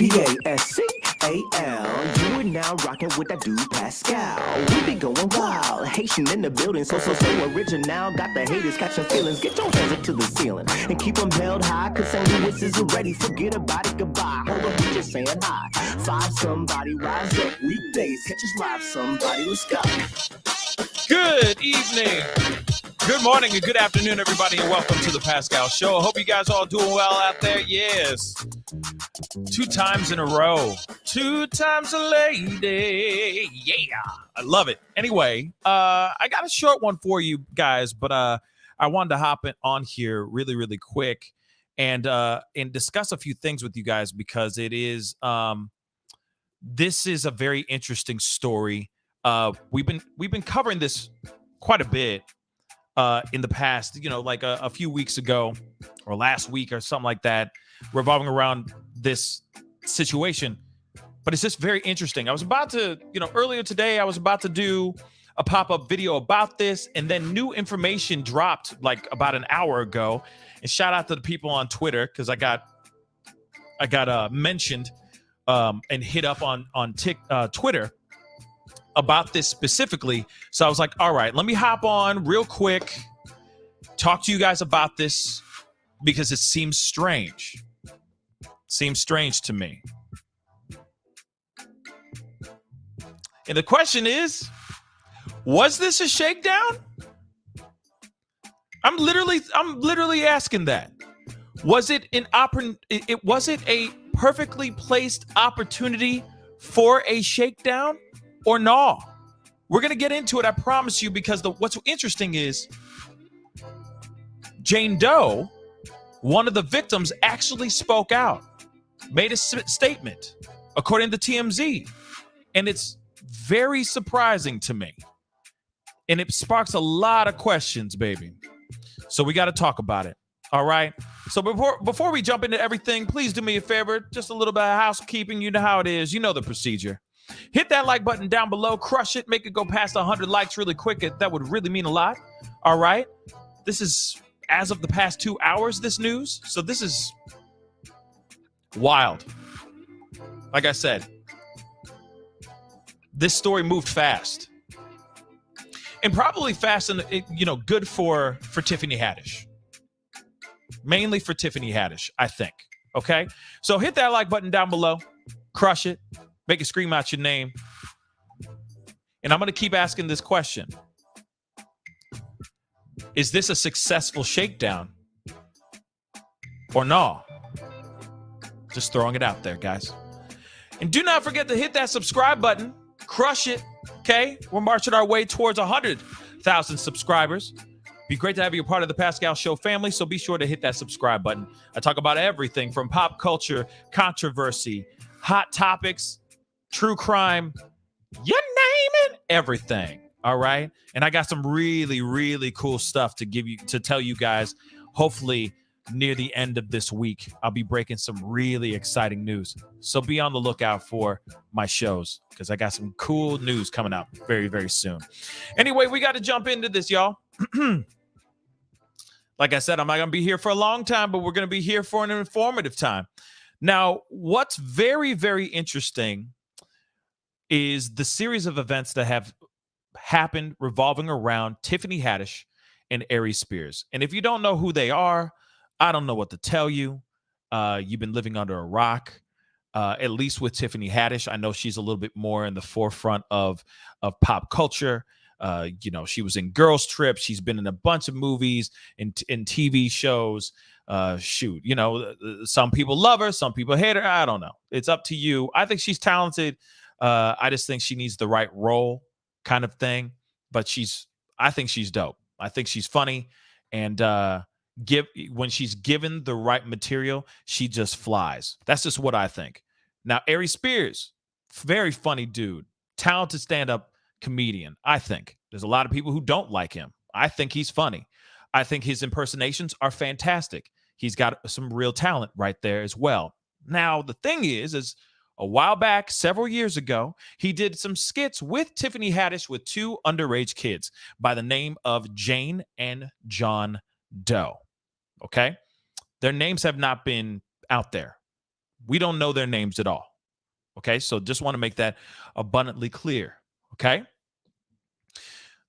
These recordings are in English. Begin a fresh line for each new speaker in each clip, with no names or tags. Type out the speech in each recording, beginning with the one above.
Pascal. You are now rocking with that dude Pascal. We be going wild, Haitian in the building, so original. Got the haters catching feelings. Get your hands up to the ceiling and keep them held high, cause St. Louis isn't ready. Forget about it, goodbye. Hold up, we just saying hi. Five somebody, rise up weekdays. Catch us live, somebody, let's go.
Good evening, good morning, and good afternoon, everybody, and welcome to the Pascal Show. I hope you guys all doing well out there. Yes. 2 times in a row. 2 times a lady. Yeah. I love it. Anyway, I got a short one for you guys, but I wanted to hop on here really quick and discuss a few things with you guys because it is this is a very interesting story. We've been covering this quite a bit in the past, like a few weeks ago or last week or something like that, revolving around this situation. But it's just very interesting. I was about to, earlier today, I was about to do a pop-up video about this, and then new information dropped like about an hour ago. And shout out to the people on Twitter, because I got mentioned and hit up on Twitter about this specifically. So I was like, all right, let me hop on real quick, talk to you guys about this, because it seems strange. Seems strange to me. And the question is, was this a shakedown? I'm literally asking that. Was it a perfectly placed opportunity for a shakedown or no? We're going to get into it, I promise you, because what's interesting is Jane Doe, one of the victims, actually spoke out, made a statement, according to TMZ. And it's very surprising to me. And it sparks a lot of questions, baby. So we got to talk about it. All right. So before we jump into everything, please do me a favor. Just a little bit of housekeeping. You know how it is. You know the procedure. Hit that like button down below. Crush it. Make it go past 100 likes really quick. That would really mean a lot. All right. This is as of the past 2 hours, this news. So this is wild. Like I said, this story moved fast. And probably fast and, good for Tiffany Haddish. Mainly for Tiffany Haddish, I think. Okay? So hit that like button down below. Crush it. Make it scream out your name. And I'm going to keep asking this question. Is this a successful shakedown or no? Just throwing it out there, guys. And do not forget to hit that subscribe button. Crush it. Okay? We're marching our way towards 100,000 subscribers. Be great to have you a part of the Pascal Show family, so be sure to hit that subscribe button. I talk about everything from pop culture, controversy, hot topics, true crime, you name it, everything. All right? And I got some really cool stuff to tell you guys. Hopefully, near the end of this week, I'll be breaking some really exciting news. So be on the lookout for my shows, because I got some cool news coming out very soon. Anyway, we got to jump into this, y'all. Like I said, I'm not going to be here for a long time, but we're going to be here for an informative time. Now, what's very interesting is the series of events that have happened revolving around Tiffany Haddish and Aries Spears. And if you don't know who they are, I don't know what to tell you. You've been living under a rock, at least with Tiffany Haddish. I know she's a little bit more in the forefront of pop culture. She was in Girls Trip. She's been in a bunch of movies and TV shows. Some people love her, some people hate her. I don't know. It's up to you. I think she's talented. I just think she needs the right role, kind of thing. But I think she's dope. I think she's funny, and when she's given the right material, she just flies. That's just what I think. Now, Aries Spears, very funny dude, talented stand-up comedian. I think there's a lot of people who don't like him. I think he's funny. I think his impersonations are fantastic. He's got some real talent right there as well. Now, the thing is a while back, several years ago, he did some skits with Tiffany Haddish with 2 underage kids by the name of Jane and John Doe. Okay? Their names have not been out there, We don't know their names at all. Okay, so just want to make that abundantly clear. Okay.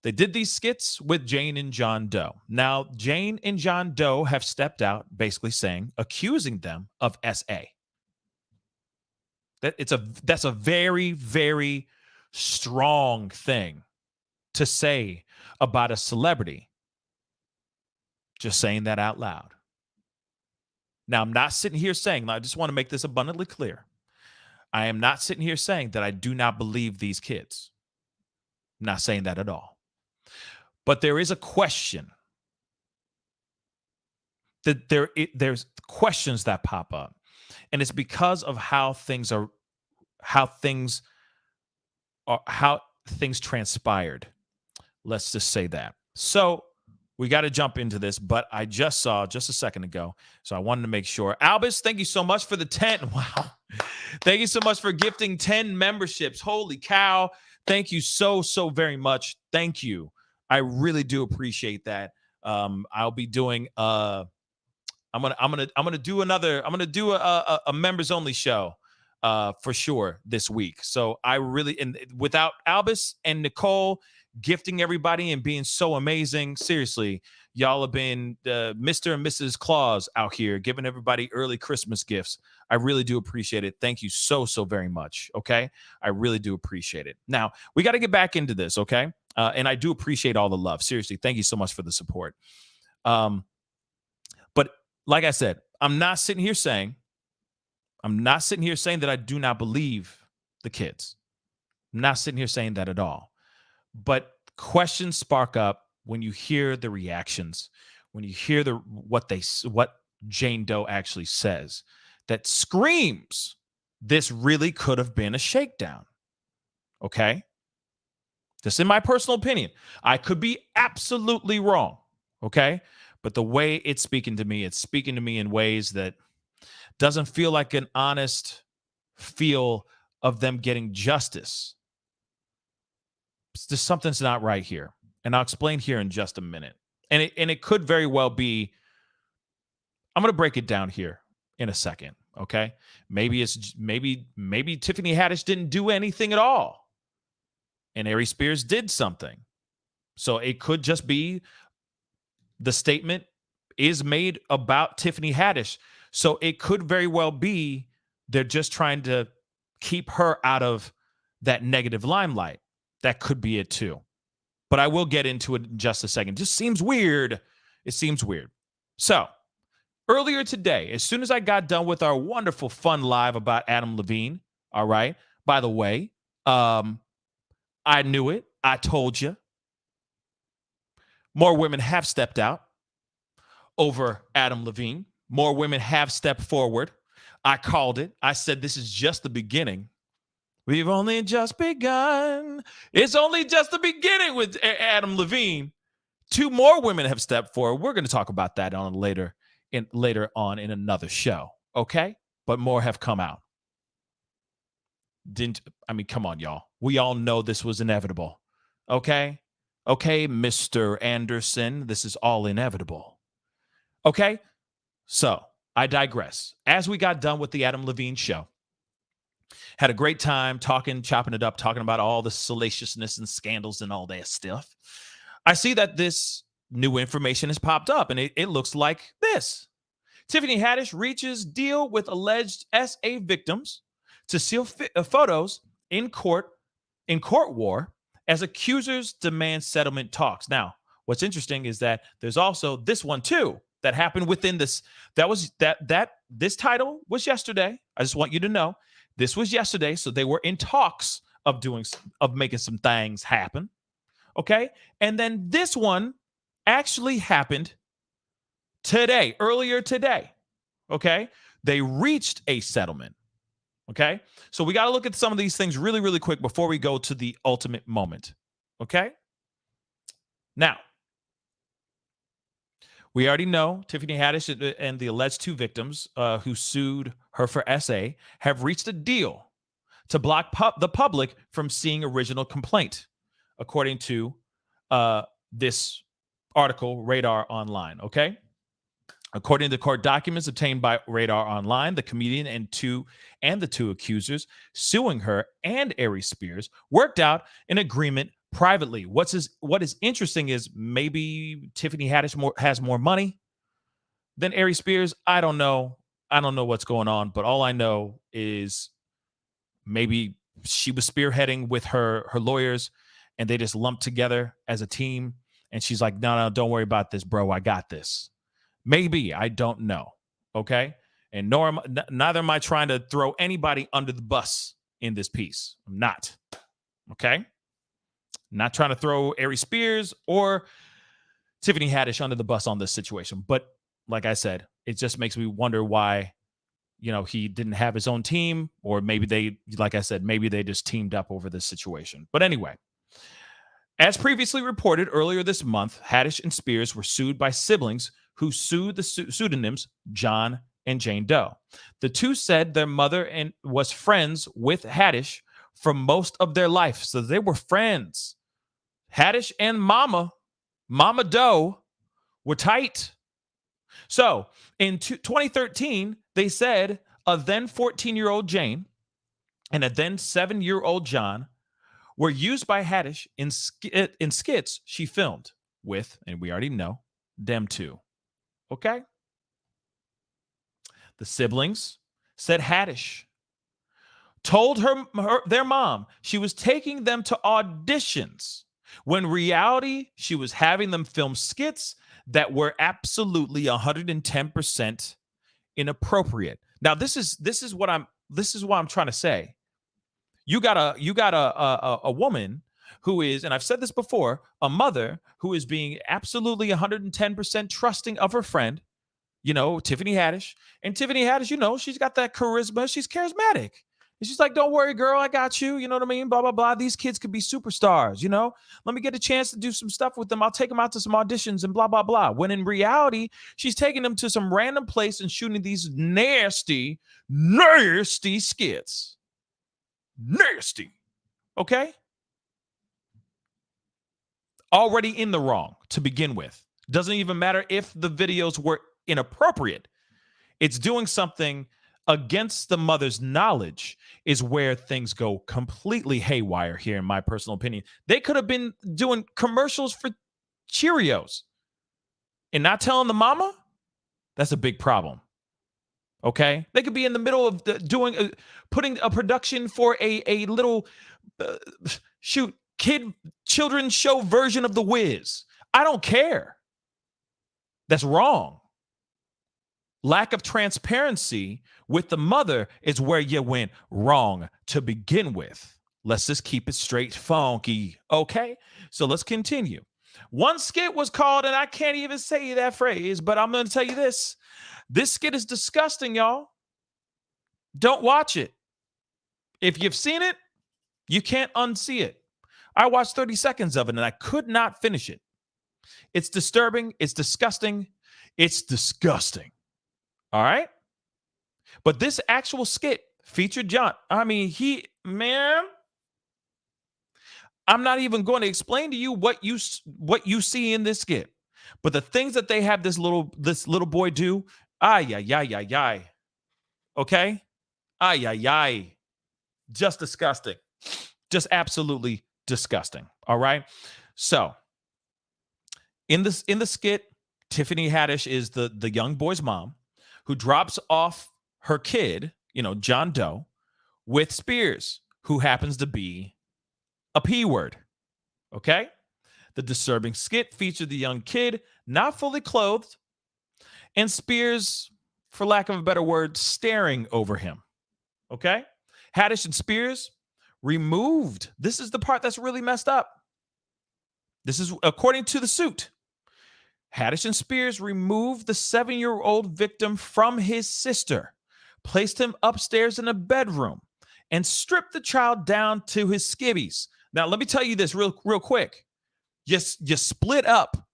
They did these skits with Jane and John Doe. Now, Jane and John Doe have stepped out basically saying, accusing them of SA. That's a very, very strong thing to say about a celebrity. Just saying that out loud. Now, I'm not sitting here saying, I just want to make this abundantly clear. I am not sitting here saying that I do not believe these kids. I'm not saying that at all. But there is a question that there's questions that pop up, and it's because of how things transpired. Let's just say that. So we got to jump into this, but I just saw just a second ago, so I wanted to make sure. Albus, thank you so much for the 10. Wow. Thank you so much for gifting 10 memberships. Holy cow. Thank you so very much. Thank you. I really do appreciate that. I'll be doing I'm gonna do a members only show for sure this week. So I really, and without Albus and Nicole gifting everybody and being so amazing, seriously, y'all have been Mr. and Mrs. Claus out here giving everybody early Christmas gifts. I really do appreciate it. Thank you so very much. Okay, I really do appreciate it. Now we got to get back into this. Okay, and I do appreciate all the love. Seriously, thank you so much for the support. But like I said, I'm not sitting here saying that I do not believe the kids. I'm not sitting here saying that at all. But questions spark up when you hear the reactions, when you hear what Jane Doe actually says, that screams this really could have been a shakedown. Okay? Just in my personal opinion. I could be absolutely wrong. Okay? But the way it's speaking to me in ways that doesn't feel like an honest feel of them getting justice. Just something's not right here. And I'll explain here in just a minute. And it could very well be, I'm going to break it down here in a second, okay? Maybe Tiffany Haddish didn't do anything at all. And Aries Spears did something. So it could just be the statement is made about Tiffany Haddish. So it could very well be they're just trying to keep her out of that negative limelight. That could be it too. But I will get into it in just a second. It just seems weird. It seems weird. So earlier today, as soon as I got done with our wonderful fun live about Adam Levine, all right, by the way, I knew it. I told you. More women have stepped out over Adam Levine. More women have stepped forward. I called it. I said, this is just the beginning. We've only just begun. It's only just the beginning with Adam Levine. 2 more women have stepped forward. We're going to talk about that later on in another show. Okay? But more have come out. Come on, y'all. We all know this was inevitable. Okay? Okay, Mr. Anderson, this is all inevitable. Okay? So, I digress. As we got done with the Adam Levine show, had a great time chopping it up, talking about all the salaciousness and scandals and all that stuff. I see that this new information has popped up, and it looks like this. Tiffany Haddish reaches deal with alleged SA victims to seal photos in court war as accusers demand settlement talks. Now, what's interesting is that there's also this one too that happened within this. This title was yesterday. I just want you to know this was yesterday. So they were in talks of making some things happen. Okay. And then this one actually happened today, earlier today. Okay. They reached a settlement. Okay. So we got to look at some of these things really, really quick before we go to the ultimate moment. Okay. Now, we already know Tiffany Haddish and the alleged 2 victims who sued her for SA have reached a deal to block the public from seeing original complaint, according to this article, Radar Online. Okay. According to court documents obtained by Radar Online, the comedian and the two accusers suing her and Aries Spears worked out an agreement privately. What is interesting is maybe Tiffany Haddish has more money than Aries Spears. I don't know. I don't know what's going on, but all I know is maybe she was spearheading with her lawyers, and they just lumped together as a team. And she's like, no, don't worry about this, bro. I got this. Maybe. I don't know. Okay. And neither am I trying to throw anybody under the bus in this piece. I'm not. Okay. Not trying to throw Aries Spears or Tiffany Haddish under the bus on this situation. But like I said, it just makes me wonder why, he didn't have his own team, or maybe like I said, maybe they just teamed up over this situation. But anyway, as previously reported earlier this month, Haddish and Spears were sued by siblings who sued the pseudonyms John and Jane Doe. The two said their mother was friends with Haddish for most of their life. So they were friends. Haddish and Mama Doe were tight. So in 2013, they said a then 14-year-old Jane and a then 7-year-old John were used by Haddish in skits she filmed with, and we already know, them two. Okay? The siblings said Haddish told their mom she was taking them to auditions, when in reality she was having them film skits that were absolutely 110% inappropriate. Now, this is what I'm trying to say. You got a woman who is, and I've said this before, a mother who is being absolutely 110% trusting of her friend, Tiffany Haddish. And Tiffany Haddish, she's got that charisma. She's charismatic. And she's like, don't worry, girl, I got you. You know what I mean? Blah, blah, blah. These kids could be superstars, Let me get a chance to do some stuff with them. I'll take them out to some auditions and blah, blah, blah. When in reality, she's taking them to some random place and shooting these nasty, nasty skits. Nasty. Okay? Already in the wrong to begin with. Doesn't even matter if the videos were inappropriate. It's doing something against the mother's knowledge is where things go completely haywire here, in my personal opinion. They could have been doing commercials for Cheerios and not telling the mama. That's a big problem. Okay? They could be in the middle of putting a production for a little children's show version of The Wiz. I don't care. That's wrong. Lack of transparency with the mother is where you went wrong to begin with. Let's just keep it straight funky. Okay? So let's continue. One skit was called, and I can't even say that phrase, but I'm going to tell you this. This skit is disgusting, y'all. Don't watch it. If you've seen it, you can't unsee it. I watched 30 seconds of it, and I could not finish it. It's disturbing. It's disgusting. It's disgusting. All right? But this actual skit featured John. I mean, I'm not even going to explain to you what you see in this skit. But the things that they have this little boy do, ay. Okay? Ay. Just disgusting. Just absolutely disgusting. All right? So, in the skit, Tiffany Haddish is the young boy's mom who drops off her kid, John Doe, with Spears, who happens to be a P word. Okay? The disturbing skit featured the young kid not fully clothed and Spears, for lack of a better word, staring over him. Okay? Haddish and Spears removed. This is the part that's really messed up. This is according to the suit. Haddish and Spears removed the 7-year-old victim from his sister, placed him upstairs in a bedroom, and stripped the child down to his skivvies. Now, let me tell you this real quick. You split up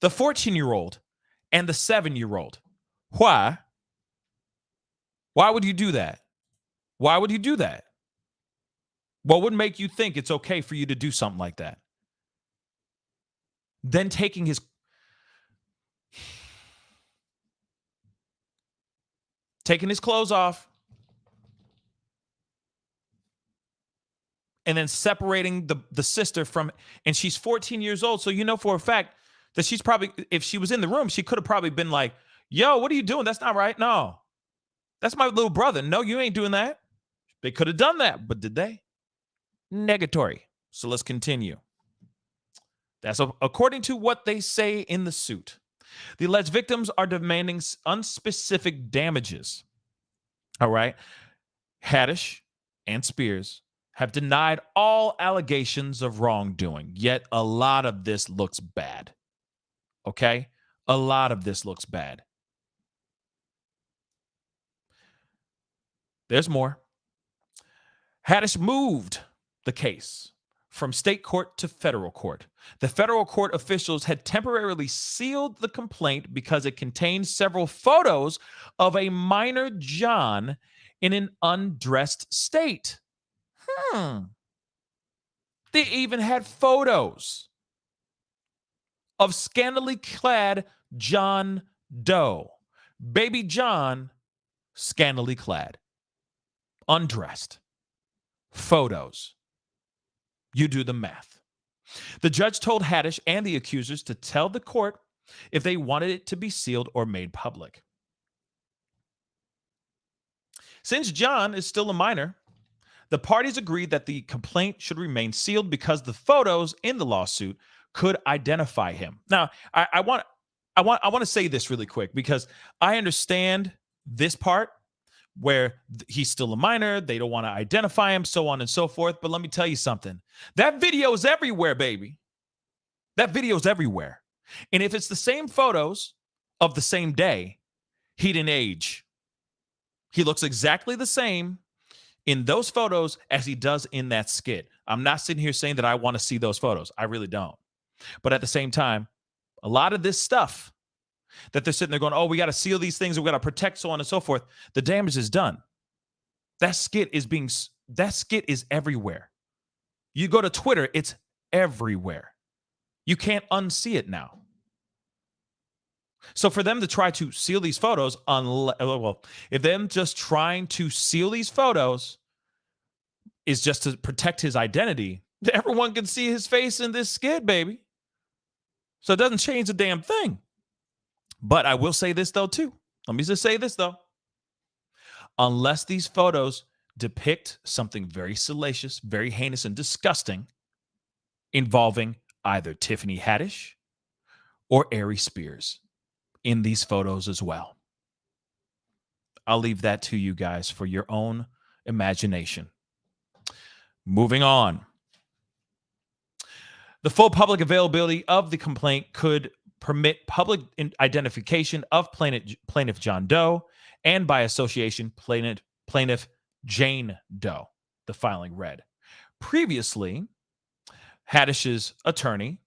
the 14-year-old and the 7-year-old. Why? Why would you do that? Why would you do that? What would make you think it's okay for you to do something like that? Then taking his... taking his clothes off, and then separating the sister from, and she's 14 years old. So you know for a fact that she's probably, if she was in the room, she could have probably been like, yo, what are you doing? That's not right. No, that's my little brother. No, you ain't doing that. They could have done that, but did they? Negatory. So let's continue. That's according to what they say in the suit. The alleged victims are demanding unspecific damages. All right. Haddish and Spears have denied all allegations of wrongdoing, yet a lot of this looks bad. Okay? A lot of this looks bad. There's more. Haddish moved the case from state court to federal court. The federal court officials had temporarily sealed the complaint because it contained several photos of a minor John in an undressed state. They even had photos of scantily clad John Doe. Baby John, scantily clad, undressed. Photos. You do the math. The judge told Haddish and the accusers to tell the court if they wanted it to be sealed or made public. Since John is still a minor, the parties agreed that the complaint should remain sealed because the photos in the lawsuit could identify him. Now, I want to say this really quick because I understand this part where he's still a minor, they don't want to identify him, so on and so forth. But let me tell you something. That video is everywhere, baby. That video is everywhere. And if it's the same photos of the same day, he didn't age. He looks exactly the same in those photos as he does in that skit. I'm not sitting here saying that I want to see those photos. I really don't. But at the same time, a lot of this stuff that they're sitting there going, oh, we got to seal these things, we got to protect, so on and so forth. The damage is done. That skit is everywhere. You go to Twitter, it's everywhere. You can't unsee it now. So for them to try to seal these photos, if them just trying to seal these photos is just to protect his identity, everyone can see his face in this skit, baby. So it doesn't change a damn thing. But I will say this, though, too. Let me just say this, though. Unless these photos depict something very salacious, very heinous, and disgusting involving either Tiffany Haddish or Aries Spears in these photos as well. I'll leave that to you guys for your own imagination. Moving on. The full public availability of the complaint could permit public identification of plaintiff John Doe and, by association, plaintiff Jane Doe, the filing read. Previously, Haddish's attorney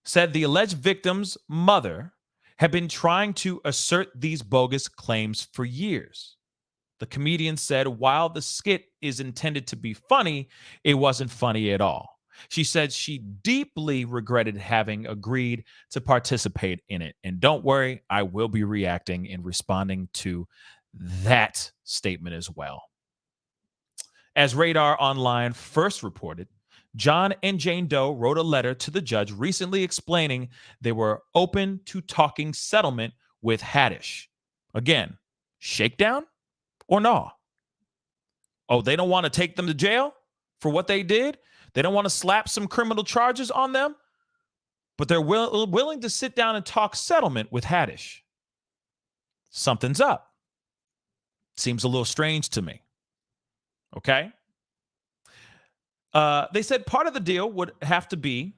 said the alleged victim's mother had been trying to assert these bogus claims for years. The comedian said while the skit is intended to be funny, it wasn't funny at all. She said she deeply regretted having agreed to participate in it. And don't worry, I will be reacting and responding to that statement as well. As Radar Online first reported, John and Jane Doe wrote a letter to the judge recently explaining they were open to talking settlement with Haddish. Again, shakedown or no? Oh, they don't want to take them to jail for what they did? They don't want to slap some criminal charges on them, but they're willing to sit down and talk settlement with Haddish. Something's up. Seems a little strange to me. Okay? They said part of the deal would have to be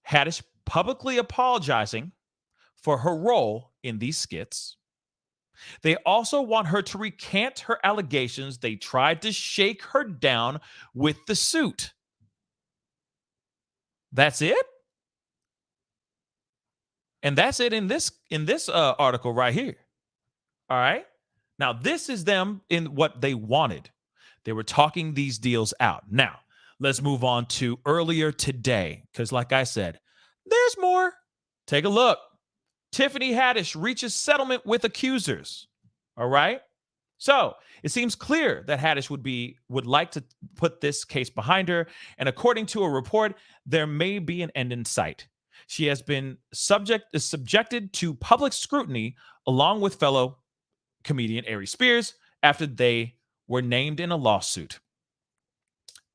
Haddish publicly apologizing for her role in these skits. They also want her to recant her allegations they tried to shake her down with the suit. That's it? And that's it in this article right here. All right? Now, this is them in what they wanted. They were talking these deals out. Now, let's move on to earlier today, because like I said, there's more. Take a look. Tiffany Haddish reaches settlement with accusers. All right? So it seems clear that Haddish would like to put this case behind her, and according to a report, there may be an end in sight. She has been subjected to public scrutiny along with fellow comedian Aries Spears after they were named in a lawsuit.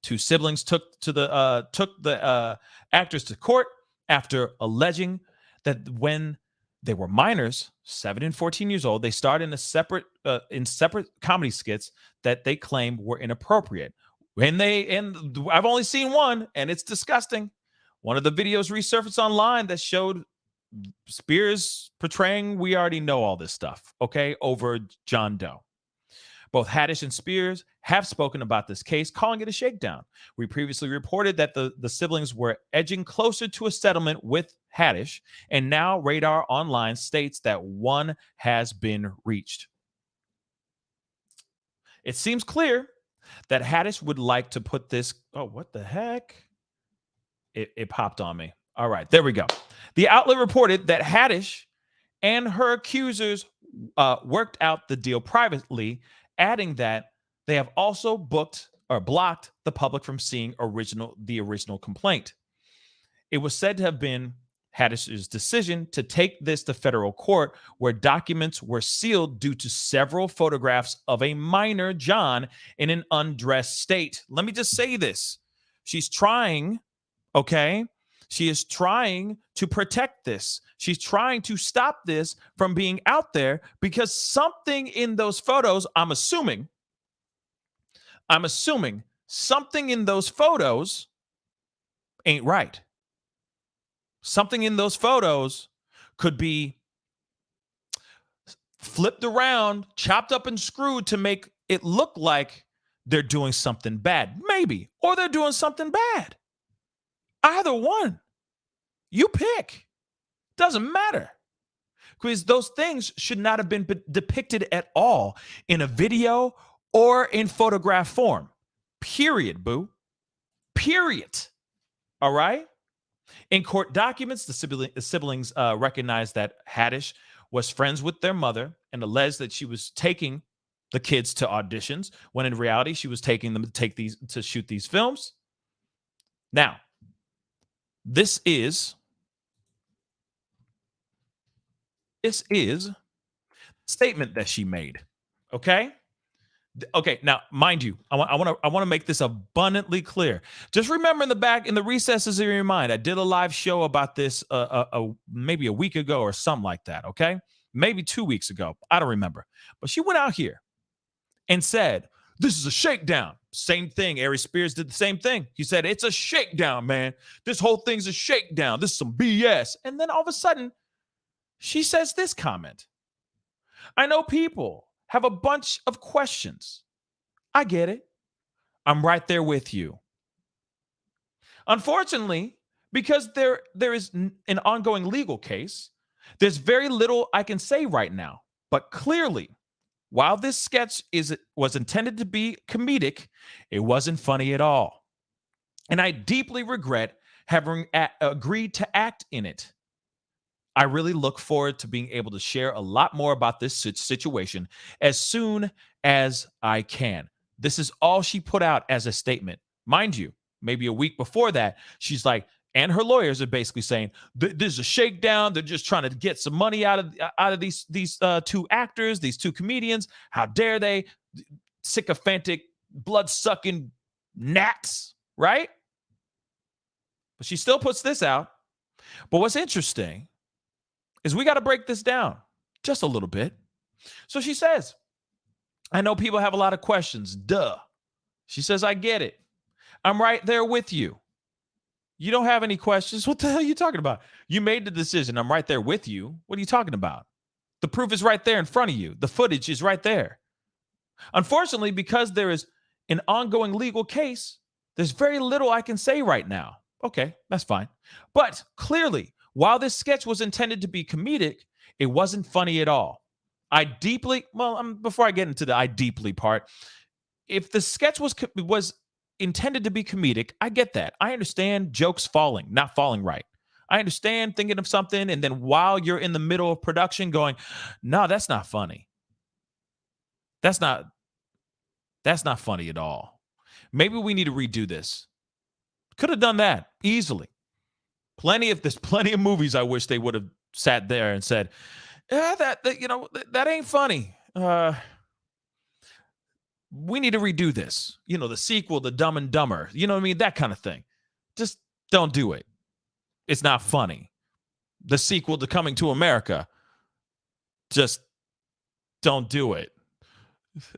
Two siblings took the actors to court after alleging that when they were minors, 7 and 14 years old, they starred in separate comedy skits that they claimed were inappropriate. And I've only seen one, and it's disgusting. One of the videos resurfaced online that showed Spears portraying, we already know all this stuff, okay, over John Doe. Both Haddish and Spears have spoken about this case, calling it a shakedown. We previously reported that the siblings were edging closer to a settlement with Haddish, and now Radar Online states that one has been reached. It seems clear that Haddish would like to put this. Oh, what the heck? It popped on me. All right, there we go. The outlet reported that Haddish and her accusers worked out the deal privately, adding that they have also blocked the public from seeing the original complaint. It was said to have been Haddish's decision to take this to federal court, where documents were sealed due to several photographs of a minor John in an undressed state. Let me just say this. She's trying, okay? She is trying to protect this. She's trying to stop this from being out there because something in those photos, I'm assuming something in those photos ain't right. Something in those photos could be flipped around, chopped up and screwed to make it look like they're doing something bad. Maybe. Or they're doing something bad. Either one. You pick. Doesn't matter. Because those things should not have been depicted at all in a video or in photograph form. Period, boo. Period. All right? In court documents, the siblings recognized that Haddish was friends with their mother and alleged that she was taking the kids to auditions, when in reality she was taking them to shoot these films. Now, this is statement that she made. Okay. Now, mind you, I want to make this abundantly clear. Just remember in the recesses of your mind, I did a live show about this maybe a week ago or something like that. Okay, maybe 2 weeks ago. I don't remember. But she went out here and said, "This is a shakedown." Same thing. Aries Spears did the same thing. He said, "It's a shakedown, man. This whole thing's a shakedown. This is some BS." And then all of a sudden, she says this comment. "I know people have a bunch of questions. I get it. I'm right there with you." Unfortunately, because there is an ongoing legal case, there's very little I can say right now. But clearly, while this sketch was intended to be comedic, it wasn't funny at all. And I deeply regret having agreed to act in it. I really look forward to being able to share a lot more about this situation as soon as I can. This is all she put out as a statement. Mind you, maybe a week before that, she's like, and her lawyers are basically saying, this is a shakedown. They're just trying to get some money out of these two actors, these two comedians. How dare they? Sycophantic, blood-sucking gnats, right? But she still puts this out. But what's interesting is we got to break this down just a little bit. So she says, "I know people have a lot of questions. Duh." She says, "I get it. I'm right there with you. You don't have any questions? What the hell are you talking about? You made the decision. I'm right there with you. What are you talking about? The proof is right there in front of you. The footage is right there." Unfortunately, because there is an ongoing legal case, there's very little I can say right now. Okay, that's fine. But clearly, while this sketch was intended to be comedic, it wasn't funny at all. Before I get into the I deeply part, if the sketch was intended to be comedic, I get that. I understand jokes not falling right. I understand thinking of something, and then while you're in the middle of production going, "No, that's not funny." That's not funny at all. Maybe we need to redo this. Could have done that easily. There's plenty of movies I wish they would have sat there and said, yeah, that ain't funny. We need to redo this. The sequel, the Dumb and Dumber, you know what I mean? That kind of thing. Just don't do it. It's not funny. The sequel to Coming to America, just don't do it.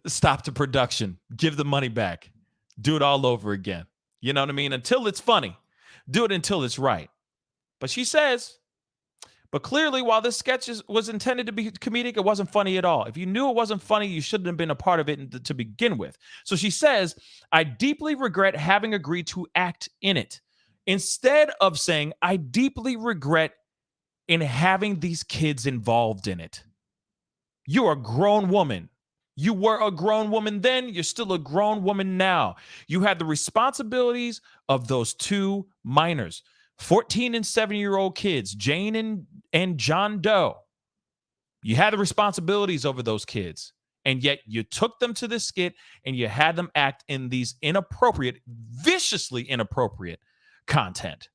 Stop the production. Give the money back. Do it all over again. You know what I mean? Until it's funny. Do it until it's right. But she says, but clearly, while this sketch was intended to be comedic, it wasn't funny at all. If you knew it wasn't funny, you shouldn't have been a part of it to begin with. So she says, I deeply regret having agreed to act in it. Instead of saying, I deeply regret in having these kids involved in it. You're a grown woman. You were a grown woman then. You're still a grown woman now. You had the responsibilities of those two minors, 14 and 7-year-old kids, Jane and John Doe. You had the responsibilities over those kids, and yet you took them to this skit and you had them act in these inappropriate, viciously inappropriate content.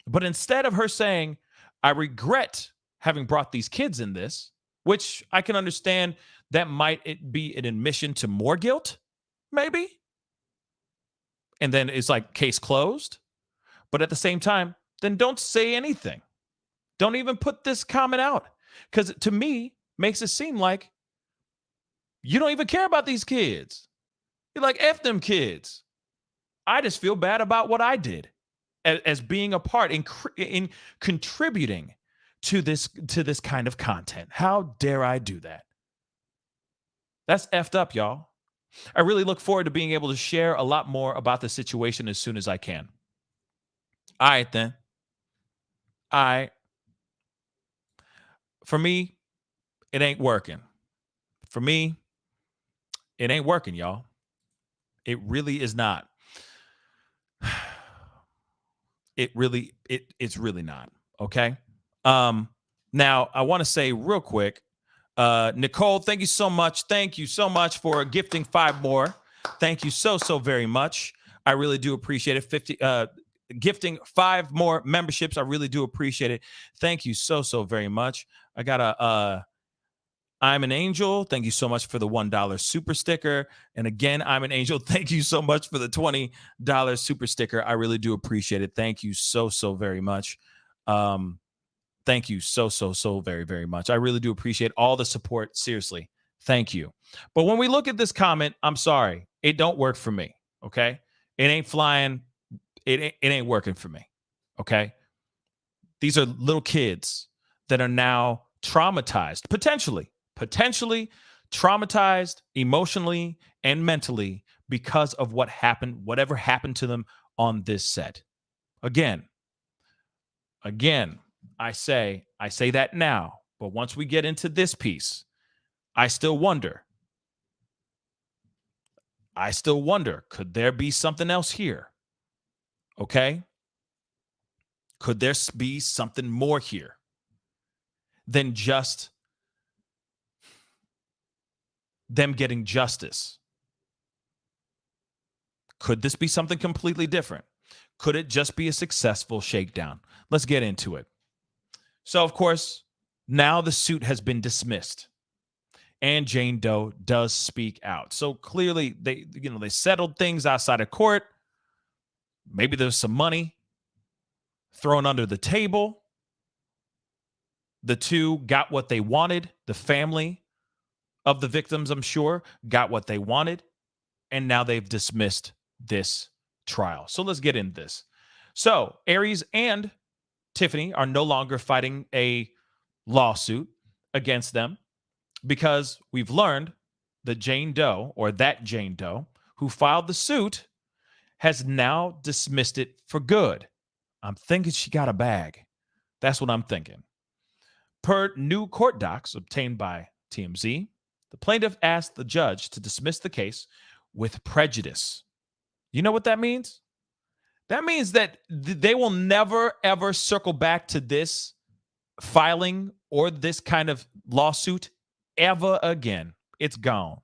But instead of her saying, I regret having brought these kids in this, which I can understand that might be an admission to more guilt, maybe. And then it's like case closed. But at the same time, then don't say anything. Don't even put this comment out. Because to me, makes it seem like you don't even care about these kids. You're like, F them kids. I just feel bad about what I did as being a part in contributing to this kind of content. How dare I do that? That's effed up, y'all. I really look forward to being able to share a lot more about the situation as soon as I can. All right, then. All right. For me, it ain't working. For me, it ain't working, y'all. It really is not. It's really not. Okay. Now I want to say real quick, Nicole, thank you so much. Thank you so much for gifting 5 more. Thank you so very much. I really do appreciate it. Gifting 5 more memberships. I really do appreciate it. Thank you so very much. I got I'm an Angel. Thank you so much for the $1 super sticker. And again, I'm an Angel. Thank you so much for the $20 super sticker. I really do appreciate it. Thank you so very much. Thank you so very much. I really do appreciate all the support. Seriously. Thank you. But when we look at this comment, I'm sorry. It don't work for me. Okay. It ain't flying. It ain't working for me. Okay. These are little kids that are now traumatized, potentially traumatized emotionally and mentally because of whatever happened to them on this set. Again, I say that now, but once we get into this piece, I still wonder, could there be something else here? Okay? Could there be something more here than just them getting justice? Could this be something completely different? Could it just be a successful shakedown? Let's get into it. So, of course, now the suit has been dismissed and Jane Doe does speak out. So clearly they settled things outside of court. Maybe there's some money thrown under the table. The two got what they wanted. The family of the victims, I'm sure, got what they wanted. And now they've dismissed this trial. So let's get into this. So Aries and Tiffany are no longer fighting a lawsuit against them because we've learned that Jane Doe who filed the suit has now dismissed it for good. I'm thinking she got a bag. That's what I'm thinking. Per new court docs obtained by TMZ, the plaintiff asked the judge to dismiss the case with prejudice. You know what that means? That means that they will never, ever circle back to this filing or this kind of lawsuit ever again. It's gone.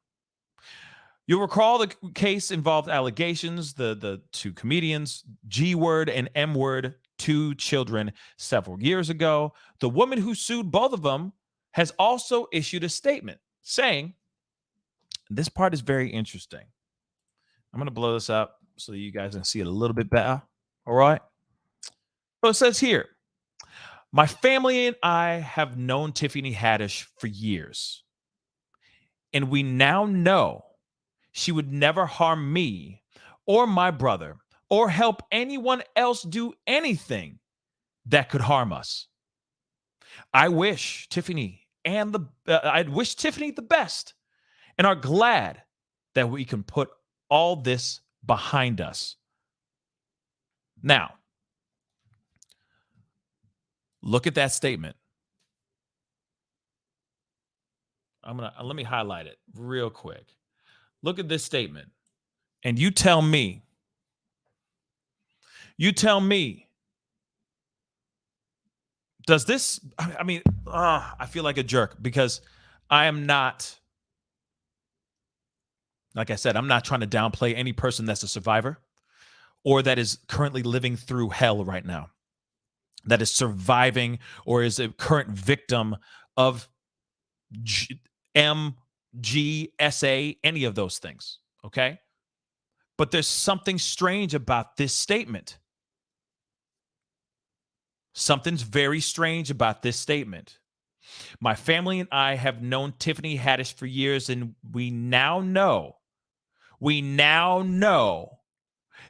You'll recall the case involved allegations, the two comedians, G word and M word, two children several years ago. The woman who sued both of them has also issued a statement saying, this part is very interesting. I'm going to blow this up so that you guys can see it a little bit better. All right. So it says here, my family and I have known Tiffany Haddish for years, and we now know she would never harm me or my brother or help anyone else do anything that could harm us. I wish Tiffany the best and are glad that we can put all this behind us. Now, look at that statement. Let me highlight it real quick. Look at this statement. And you tell me, does this, I feel like a jerk because I am not, like I said, I'm not trying to downplay any person that's a survivor or that is currently living through hell right now, that is surviving or is a current victim of MGSA, any of those things, okay? But there's something strange about this statement. Something's very strange about this statement. My family and I have known Tiffany Haddish for years, and we now know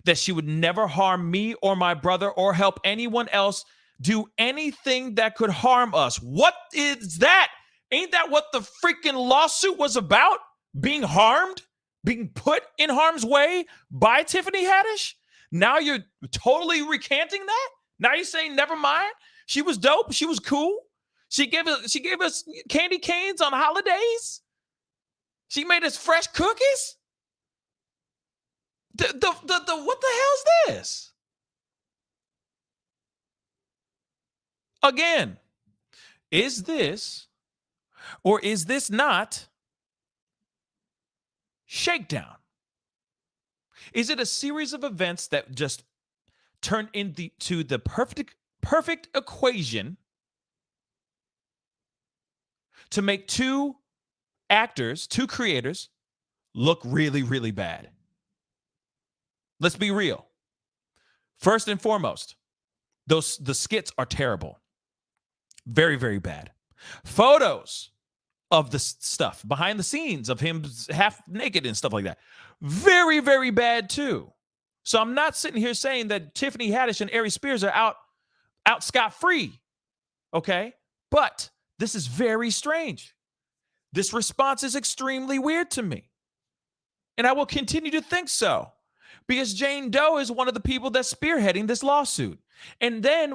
that she would never harm me or my brother or help anyone else do anything that could harm us. What is that? Ain't that what the freaking lawsuit was about? Being harmed? Being put in harm's way by Tiffany Haddish? Now you're totally recanting that? Now you're saying never mind? She was dope. She was cool. She gave us candy canes on holidays. She made us fresh cookies. What the hell is this? Again, is this or is this not shakedown? Is it a series of events that just turn into the perfect equation to make two actors, two creators, look really, really bad? Let's be real. First and foremost, the skits are terrible. Very, very bad. Photos of the stuff behind the scenes of him half naked and stuff like that. Very, very bad too. So I'm not sitting here saying that Tiffany Haddish and Aries Spears are out scot-free. Okay? But this is very strange. This response is extremely weird to me. And I will continue to think so. Because Jane Doe is one of the people that's spearheading this lawsuit. And then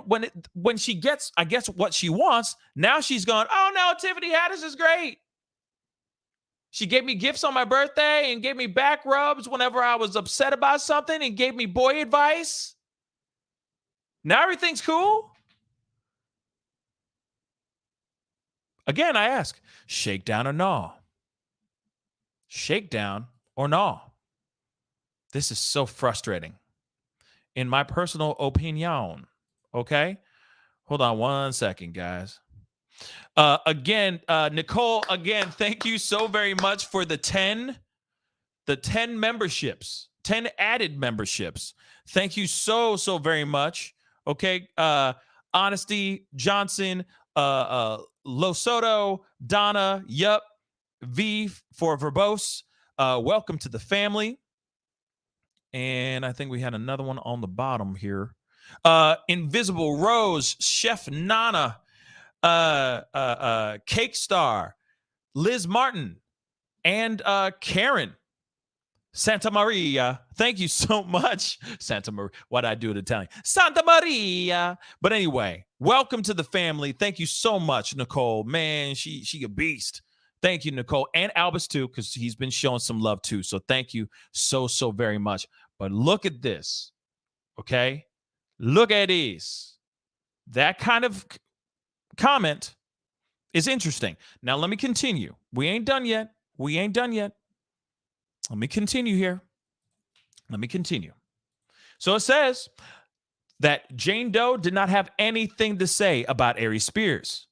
when she gets, I guess, what she wants, now she's going, oh no, Tiffany Haddish is great. She gave me gifts on my birthday and gave me back rubs whenever I was upset about something and gave me boy advice. Now everything's cool. Again, I ask, shakedown or no? Shakedown or no? This is so frustrating. In my personal opinion, okay? Hold on one second, guys. Nicole, again, thank you so very much for the 10 memberships, 10 added memberships. Thank you so very much. Okay. Honesty, Johnson, Losoto, Donna, yup, V for verbose. Welcome to the family. And I think we had another one on the bottom here. Invisible Rose, Chef Nana, Cake Star, Liz Martin, and Karen Santa Maria. Thank you so much. Santa Maria. Why did I do it Italian? Santa Maria. But anyway, welcome to the family. Thank you so much, Nicole. Man, she a beast. Thank you, Nicole. And Albus, too, because he's been showing some love, too. So thank you so very much. But look at this, okay? Look at this. That kind of comment is interesting. Now, let me continue. We ain't done yet. Let me continue here. Let me continue. So it says that Jane Doe did not have anything to say about Aries Spears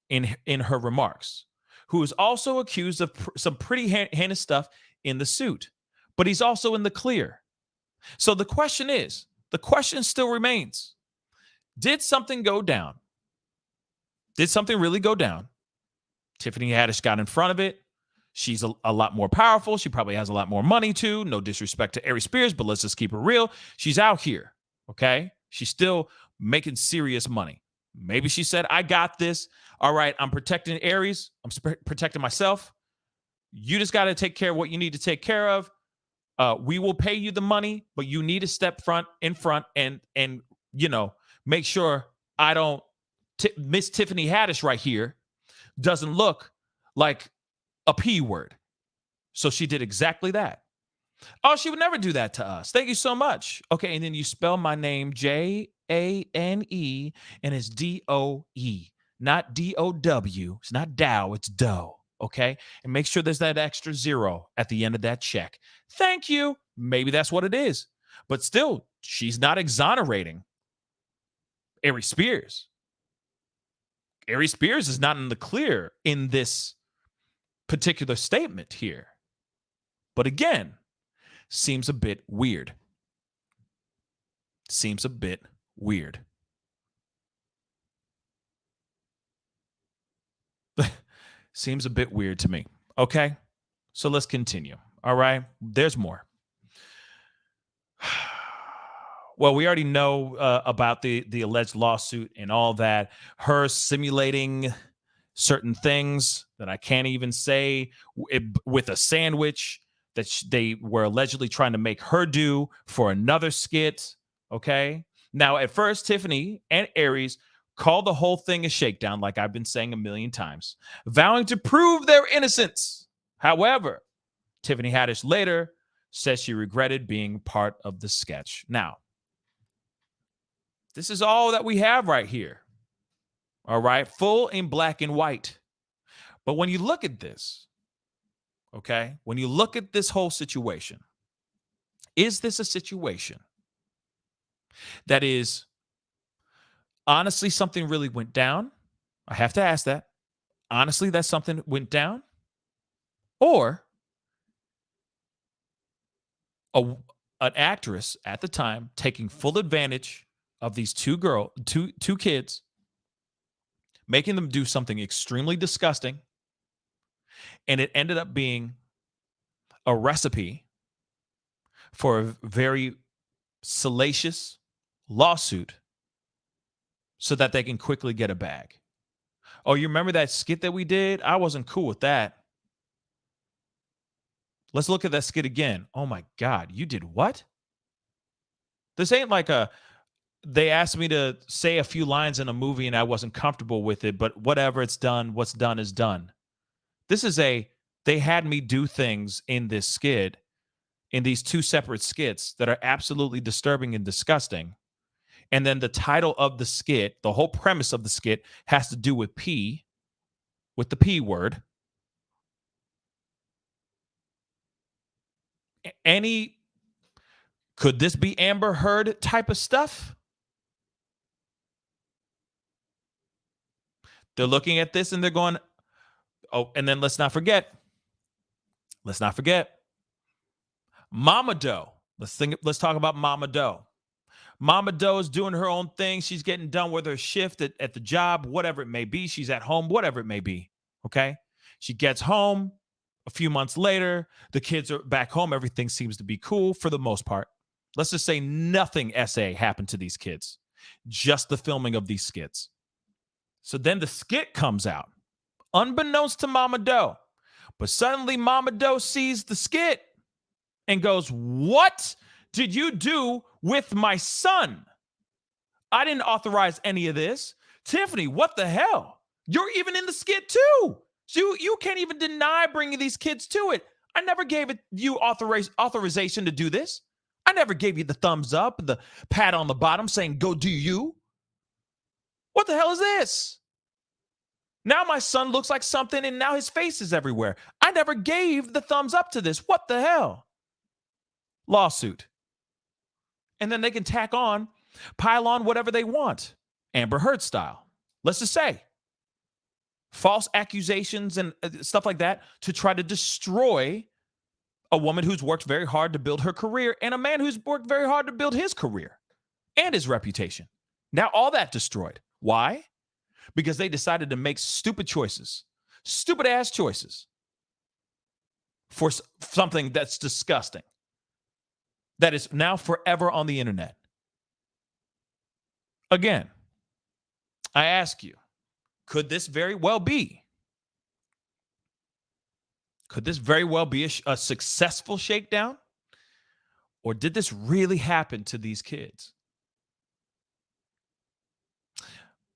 in her remarks, who is also accused of some pretty heinous stuff in the suit, but he's also in the clear. So the question still remains: did something go down? Did something really go down? Tiffany Haddish got in front of it. She's a lot more powerful. She probably has a lot more money too. No disrespect to Aries Spears, but let's just keep it real. She's out here, okay? She's still making serious money. Maybe she said, I got this. All right, I'm protecting Aries. I'm protecting myself. You just got to take care of what you need to take care of. We will pay you the money, but you need to step in front and make sure I don't Miss Tiffany Haddish right here doesn't look like a P word. So she did exactly that. Oh, she would never do that to us. Thank you so much. Okay, and then you spell my name Jane, and it's Doe, not Dow. It's not Dow, it's Doe. Okay, and make sure there's that extra zero at the end of that check. Thank you. Maybe that's what it is. But still, she's not exonerating Aries Spears. Aries Spears is not in the clear in this particular statement here. But again, seems a bit weird. Seems a bit weird. Seems a bit weird to me. Okay, so let's continue. All right, there's more. Well, we already know about the alleged lawsuit and all that. Her simulating certain things that I can't even say with a sandwich that they were allegedly trying to make her do for another skit. Okay. Now, at first, Tiffany and Aries called the whole thing a shakedown, like I've been saying a million times, vowing to prove their innocence. However, Tiffany Haddish later says she regretted being part of the sketch. Now, this is all that we have right here. All right, full in black and white. But when you look at this, okay, when you look at this whole situation, is this a situation that is honestly something really went down? I have to ask that. Honestly, that something went down? Or an actress at the time taking full advantage of these two kids, making them do something extremely disgusting, and it ended up being a recipe for a very salacious lawsuit so that they can quickly get a bag. Oh, you remember that skit that we did? I wasn't cool with that. Let's look at that skit again. Oh my God, you did what? This ain't like they asked me to say a few lines in a movie and I wasn't comfortable with it, but whatever, it's done. What's done is done. This is they had me do things in this skit, in these two separate skits that are absolutely disturbing and disgusting. And then the title of the skit, the whole premise of the skit has to do with P, with the P word. Could this be Amber Heard type of stuff? They're looking at this and they're going, oh, and then let's not forget, Mama Doe. Let's talk about Mama Doe. Mama Doe is doing her own thing. She's getting done with her shift at the job, whatever it may be. She's at home, whatever it may be. Okay. She gets home a few months later. The kids are back home. Everything seems to be cool for the most part. Let's just say nothing SA happened to these kids, just the filming of these skits. So then the skit comes out, unbeknownst to Mama Doe. But suddenly Mama Doe sees the skit and goes, "What did you do with my son? I didn't authorize any of this. Tiffany, what the hell? You're even in the skit too. So you can't even deny bringing these kids to it. I never gave you authorization to do this. I never gave you the thumbs up, the pat on the bottom saying, go do you. What the hell is this? Now my son looks like something and now his face is everywhere. I never gave the thumbs up to this. What the hell? lawsuit. And then they can pile on whatever they want, Amber Heard style. Let's just say false accusations and stuff like that to try to destroy a woman who's worked very hard to build her career and a man who's worked very hard to build his career and his reputation. Now all that destroyed. Why? Because they decided to make stupid ass choices for something that's disgusting, that is now forever on the internet. Again, I ask you, could this very well be a successful shakedown? Or did this really happen to these kids?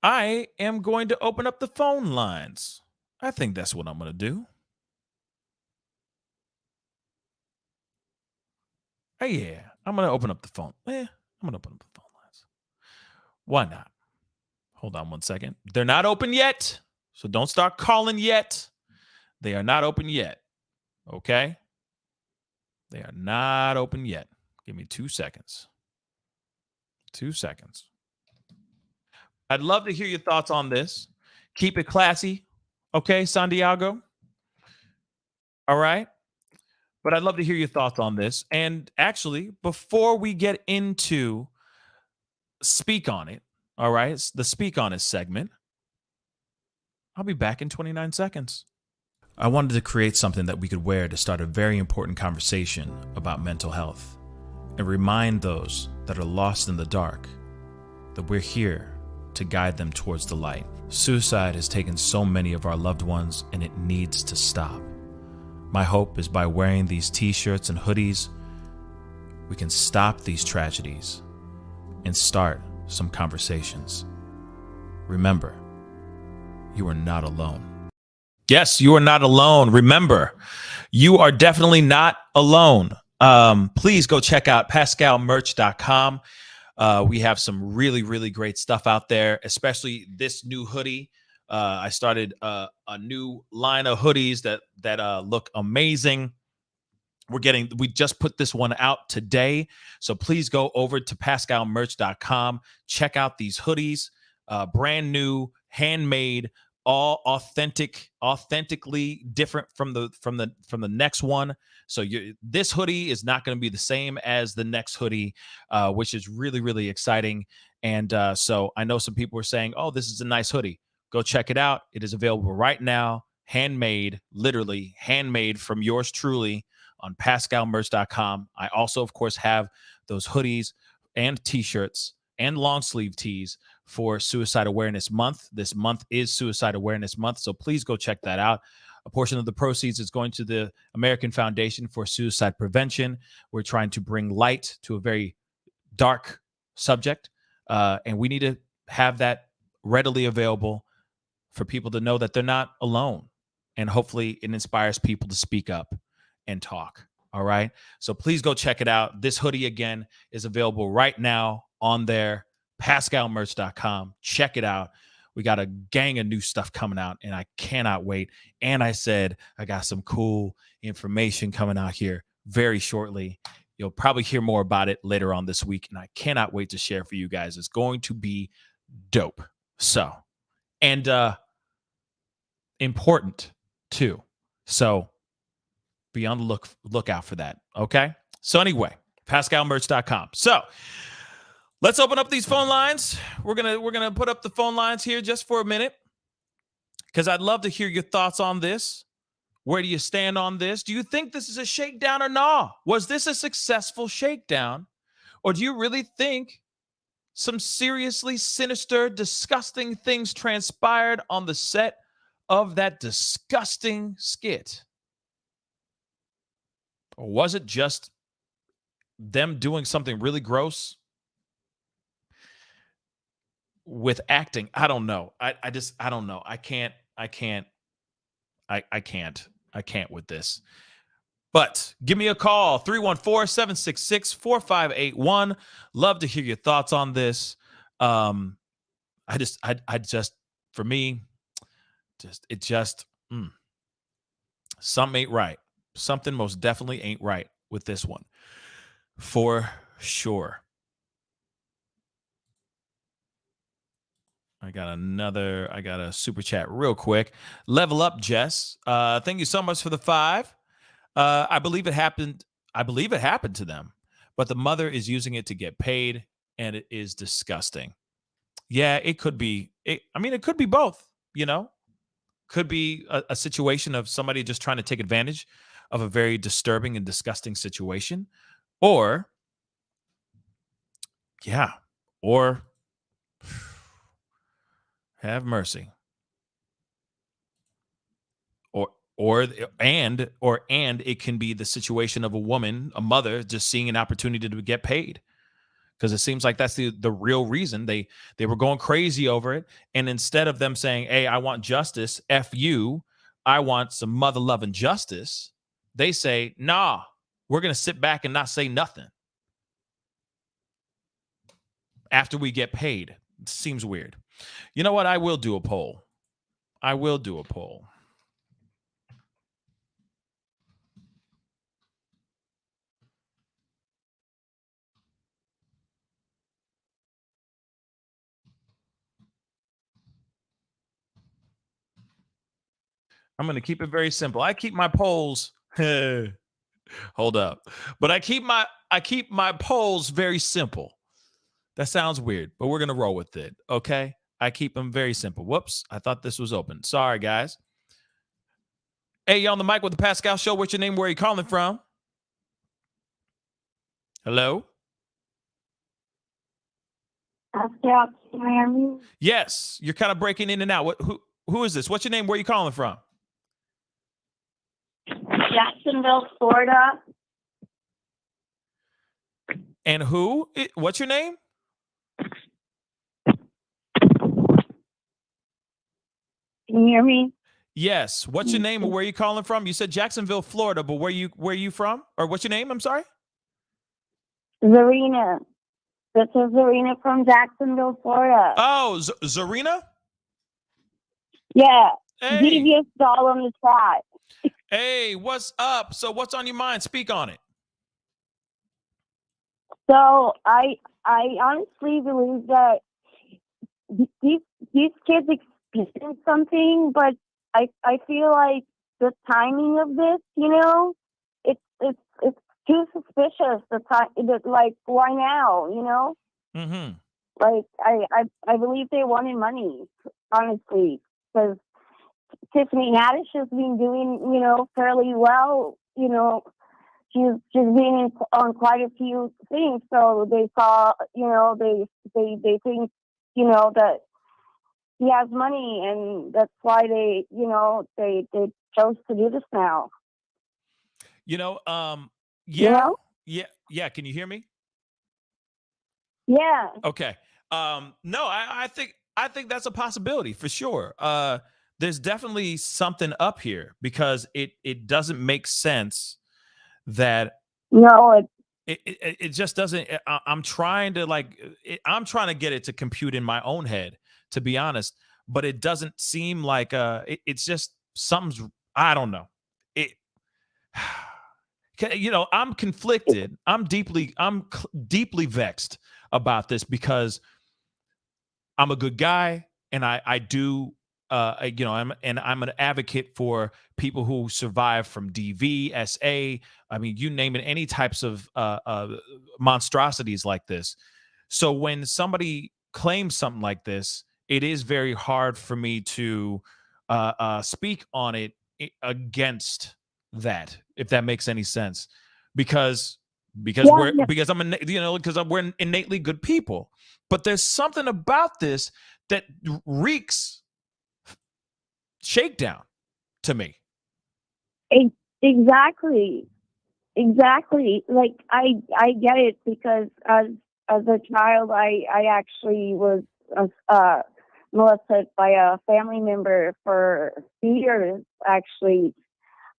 I am going to open up the phone lines. I think that's what I'm going to do. Oh, yeah, I'm going to open up the phone. I'm going to open up the phone lines. Why not? Hold on one second. They're not open yet, so don't start calling yet. They are not open yet, okay? They are not open yet. Give me 2 seconds. 2 seconds. I'd love to hear your thoughts on this. Keep it classy, okay, Santiago? All right? But I'd love to hear your thoughts on this. And actually, before we get into Speak On It, all right, it's the Speak On It segment, I'll be back in 29 seconds. I wanted to create something that we could wear to start a very important conversation about mental health and remind those that are lost in the dark that we're here to guide them towards the light. Suicide has taken so many of our loved ones, and it needs to stop. My hope is by wearing these t-shirts and hoodies, we can stop these tragedies and start some conversations. Remember, you are not alone. Yes, you are not alone. Remember, you are definitely not alone. Please go check out pascalmerch.com. We have some really, really great stuff out there, especially this new hoodie. I started a new line of hoodies that look amazing. We just put this one out today. So please go over to pascalmerch.com. Check out these hoodies, brand new, handmade, all authentically different from the next one. So this hoodie is not going to be the same as the next hoodie, which is really, really exciting. And so I know some people are saying, oh, this is a nice hoodie. Go check it out. It is available right now, handmade, literally handmade from yours truly on pascalmerch.com. I also, of course, have those hoodies and t-shirts and long sleeve tees for Suicide Awareness Month. This month is Suicide Awareness Month, so please go check that out. A portion of the proceeds is going to the American Foundation for Suicide Prevention. We're trying to bring light to a very dark subject, and we need to have that readily available for people to know that they're not alone. And hopefully it inspires people to speak up and talk. All right. So please go check it out. This hoodie, again, is available right now on there, pascalmerch.com. Check it out. We got a gang of new stuff coming out, and I cannot wait. And I said I got some cool information coming out here very shortly. You'll probably hear more about it later on this week, and I cannot wait to share for you guys. It's going to be dope. So, and important too. So be on the lookout for that. Okay. So anyway, pascalmerch.com. So let's open up these phone lines. We're gonna put up the phone lines here just for a minute, because I'd love to hear your thoughts on this. Where do you stand on this? Do you think this is a shakedown or not? Was this a successful shakedown? Or do you really think some seriously sinister, disgusting things transpired on the set of that disgusting skit? Or was it just them doing something really gross with acting? I don't know. I don't know. I can't with this. But give me a call, 314-766-4581. Love to hear your thoughts on this. For me, something ain't right. Something most definitely ain't right with this one. For sure. I got a super chat real quick. Level up, Jess. Thank you so much for the 5. I believe it happened. I believe it happened to them, but the mother is using it to get paid, and it is disgusting. Yeah, it could be. It could be both. Could be a situation of somebody just trying to take advantage of a very disturbing and disgusting situation, or yeah, or have mercy, or and it can be the situation of a woman, a mother, just seeing an opportunity to get paid, because it seems like that's the real reason they were going crazy over it. And instead of them saying, hey, I want justice, F you, I want some mother loving justice, they say, nah, we're going to sit back and not say nothing after we get paid. It seems weird. You know what? I will do a poll. I'm going to keep it very simple. I keep my polls. Hold up. But I keep my polls very simple. That sounds weird, but we're going to roll with it. Okay? I keep them very simple. Whoops. I thought this was open. Sorry, guys. Hey, you on the mic with the Pascal Show. What's your name? Where are you calling from? Hello?
Pascal, can you hear me?
Yes. You're kind of breaking in and out. Who is this? What's your name? Where are you calling from?
Jacksonville, Florida.
And who? What's your name?
Can you hear me?
Yes. What's your name and where are you calling from? You said Jacksonville, Florida, but where you from? Or what's your name? I'm sorry?
Zarina. This is Zarina from Jacksonville, Florida.
Oh, Zarina?
Yeah.
Hey.
Devious doll on the chat.
Hey, what's up? So what's on your mind? Speak on it.
So I honestly believe that these kids experience something, but I feel like the timing of this, it's too suspicious. Like, why now?
Mm-hmm.
Like, I believe they wanted money, honestly, because Tiffany Haddish has been doing, fairly well. She's been on quite a few things, so they saw, they think, that he has money, and that's why they chose to do this now.
Yeah. Yeah. Can you hear me?
Yeah.
Okay. No, I think that's a possibility for sure. There's definitely something up here because it doesn't make sense that
No,
it just doesn't. I'm trying to get it to compute in my own head, to be honest, but it doesn't seem like it's just something's. I don't know. It. I'm conflicted. I'm deeply vexed about this because I'm a good guy and I do I'm an advocate for people who survive from DV, SA. I mean, you name it, any types of monstrosities like this. So when somebody claims something like this, it is very hard for me to speak on it against that, if that makes any sense, because we're innately good people, but there's something about this that reeks shakedown to me.
Exactly. Like, I get it, because as a child, I actually was molested by a family member for years, actually.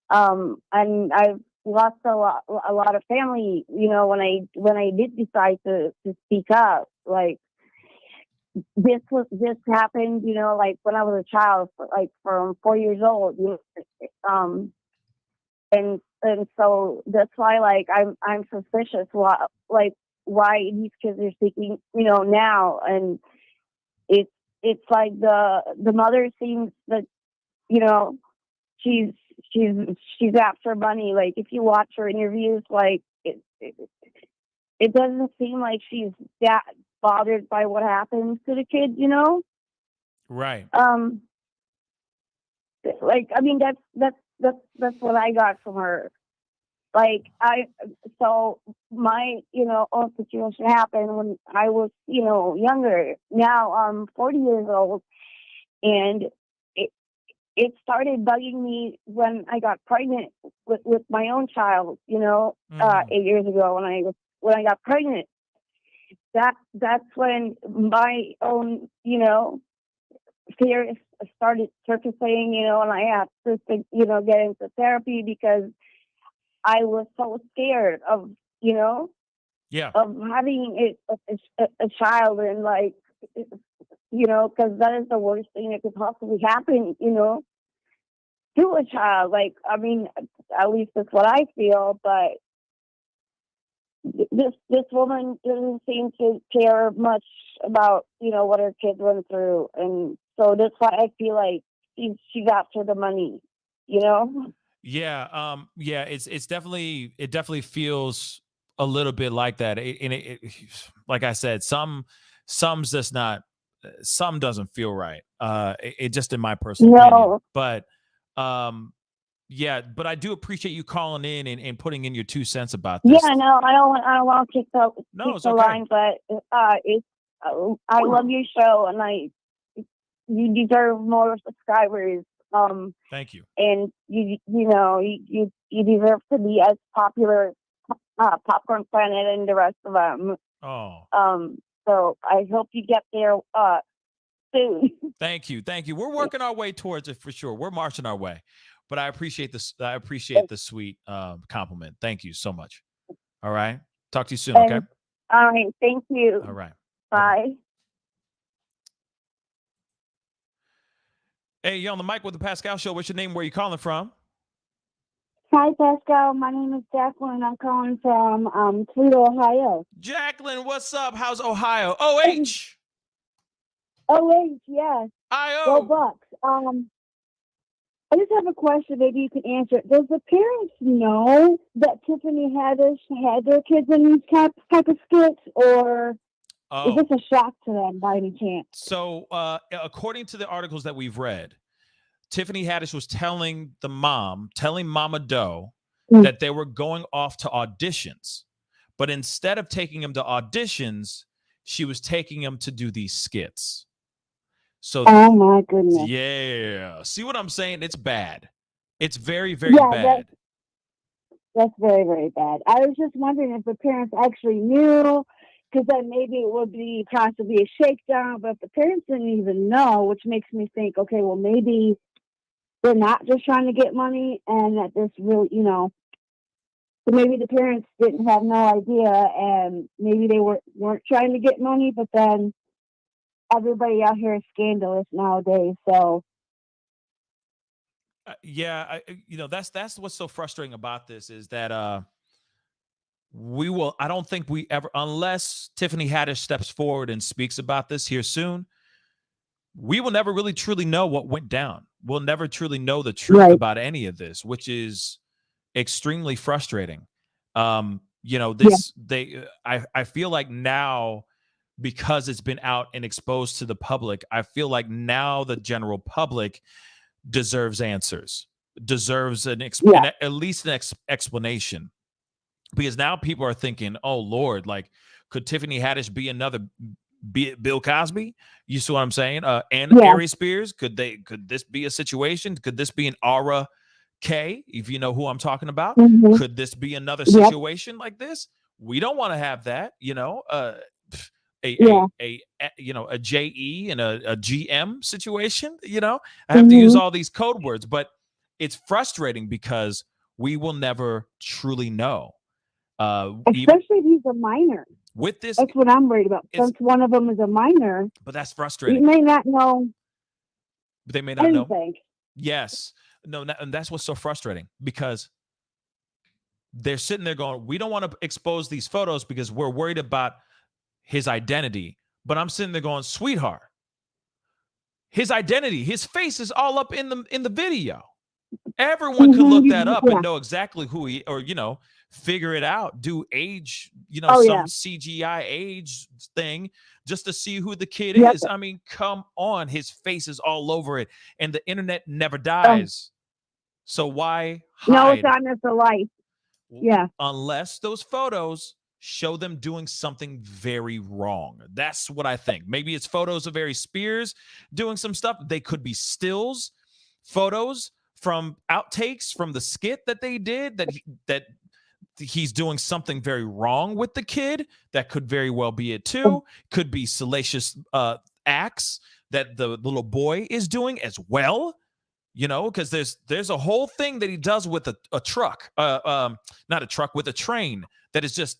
And I've lost a lot of family, when I did decide to speak up. Like, this happened, like when I was a child, like from 4 years old, and so that's why, like, I'm suspicious why these kids are speaking, now. And it's like the mother seems that, you know, she's she's after money. Like, if you watch her interviews, like, it doesn't seem like she's that bothered by what happens to the kid,
Right.
Like, I mean, that's what I got from her. Like, so my, own situation happened when I was, younger. Now I'm 40 years old, and it started bugging me when I got pregnant with my own child, 8 years ago when I got pregnant. That's when my own, fears started surfacing, and I had to, get into therapy because I was so scared of, of having a child, and, like, because that is the worst thing that could possibly happen, to a child. Like, I mean, at least that's what I feel. But this woman doesn't seem to care much about, what her kids went through, and so that's why I feel like she's after the money,
Yeah. Yeah. It definitely feels a little bit like that. Like I said, some's just not, some doesn't feel right. It just in my personal opinion, but, yeah, but I do appreciate you calling in and putting in your 2 cents about this.
Yeah, no, I don't want to kick the
it's okay.
line, but I love your show, and you deserve more subscribers.
Thank you.
And you deserve to be as popular, Popcorn Planet and the rest of them.
Oh.
So I hope you get there soon.
Thank you. We're working our way towards it for sure. We're marching our way. But I appreciate this. I appreciate the sweet compliment. Thank you so much. All right. Talk to you soon. Okay.
All right. Thank you.
All right.
Bye.
Bye-bye. Hey, you're on the mic with the Pascal Show. What's your name? Where are you calling from?
Hi, Pascal. My name is Jacqueline. I'm calling from Toledo, Ohio.
Jacqueline, what's up? How's Ohio? OH.
OH, yes.
IO.
Go Bucks. I just have a question. Maybe you can answer it. Does the parents know that Tiffany Haddish had their kids in these type of skits, or is this a shock to them by any chance?
So, according to the articles that we've read, Tiffany Haddish was telling Mama Doe, that they were going off to auditions. But instead of taking them to auditions, she was taking them to do these skits. So,
oh my goodness.
Yeah. See what I'm saying? It's bad. It's very, very bad.
That's very, very bad. I was just wondering if the parents actually knew, because then maybe it would be possibly a shakedown. But if the parents didn't even know, which makes me think, okay, well, maybe they're not just trying to get money, and that this really, so maybe the parents didn't have no idea, and maybe they weren't trying to get money, but then everybody out here is scandalous nowadays. So
yeah, that's what's so frustrating about this is that I don't think we ever, unless Tiffany Haddish steps forward and speaks about this here soon, we will never really truly know what went down. We'll never truly know the truth about any of this, which is extremely frustrating. I feel like now, because it's been out and exposed to the public, I feel like now the general public deserves answers, deserves at least an explanation, because now people are thinking, oh Lord, like, could Tiffany Haddish be another Bill Cosby? You see what I'm saying? And Aries Spears, could this be a situation? Could this be an Aura K, if you know who I'm talking about?
Mm-hmm.
Could this be another situation like this? We don't want to have that, a JE and a GM situation. I have to use all these code words, but it's frustrating because we will never truly know.
Especially if he's a minor.
With this,
that's what I'm worried about. Since one of them is a minor,
but that's frustrating.
He may not know.
They may not
anything.
know. Yes. No, and that's what's so frustrating, because they're sitting there going, we don't want to expose these photos because we're worried about his identity. But I'm sitting there going, sweetheart, his identity, his face is all up in the video. Everyone could look that up and know exactly who he, or, figure it out, do age, some CGI age thing just to see who the kid is. I mean, come on. His face is all over it, and the internet never dies. So why hide?
No, it's honest to life. Yeah.
Unless those photos show them doing something very wrong. That's what I think. Maybe it's photos of Aries Spears doing some stuff. They could be stills, photos from outtakes from the skit that they did that he's doing something very wrong with the kid. That could very well be it too. Could be salacious acts that the little boy is doing as well. Because there's a whole thing that he does with a truck, not a truck, with a train that is just,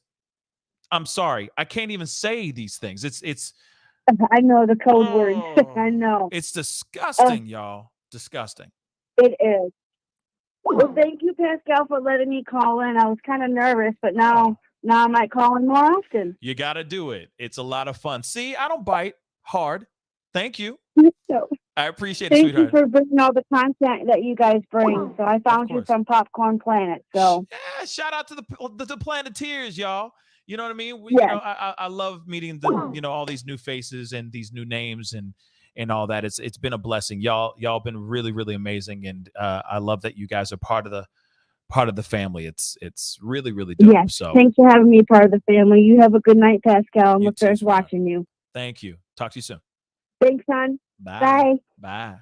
I'm sorry, I can't even say these things. It's.
I know the code words. I know.
It's disgusting, y'all. Disgusting.
It is. Well, thank you, Pascal, for letting me call in. I was kind of nervous, but now I might call in more often.
You got to do it. It's a lot of fun. See, I don't bite hard. Thank you.
So,
I appreciate it,
thank
sweetheart.
you for bringing all the content that you guys bring. So I found you from Popcorn Planet. So
yeah, shout out to the Planeteers, y'all. You know what I mean? I love meeting all these new faces and these new names and all that. It's been a blessing. Y'all been really, really amazing, and I love that you guys are part of the family. It's really, really dope.
Yes,
so
thanks for having me part of the family. You have a good night, Pascal. I'm looking forward to watching you.
Thank you. Talk to you soon.
Thanks, hon.
Bye. Bye.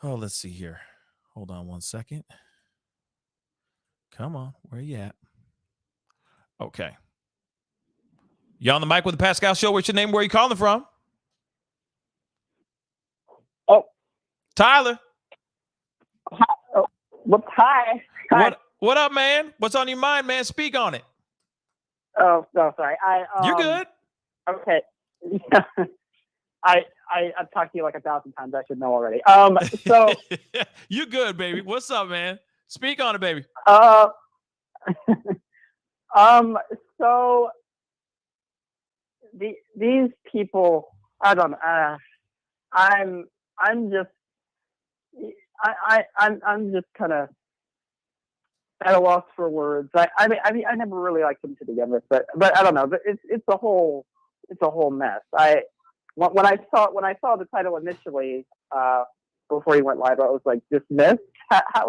Oh, let's see here. Hold on one second. Come on. Where you at? Okay. You on the mic with the Pascal Show? What's your name? Where are you calling from?
Oh.
Tyler.
Hi. Oh. Hi.
What up, man? What's on your mind, man? Speak on it.
Oh, no, sorry.
You're good.
Okay. I've talked to you like 1,000 times. I should know already. So
you good, baby. What's up, man? Speak on it, baby.
So these people, I don't know. I'm just kind of at a loss for words. I mean, I never really liked him to begin with, but I don't know. But it's a whole mess. When I saw the title initially, before he went live, I was like, dismissed. How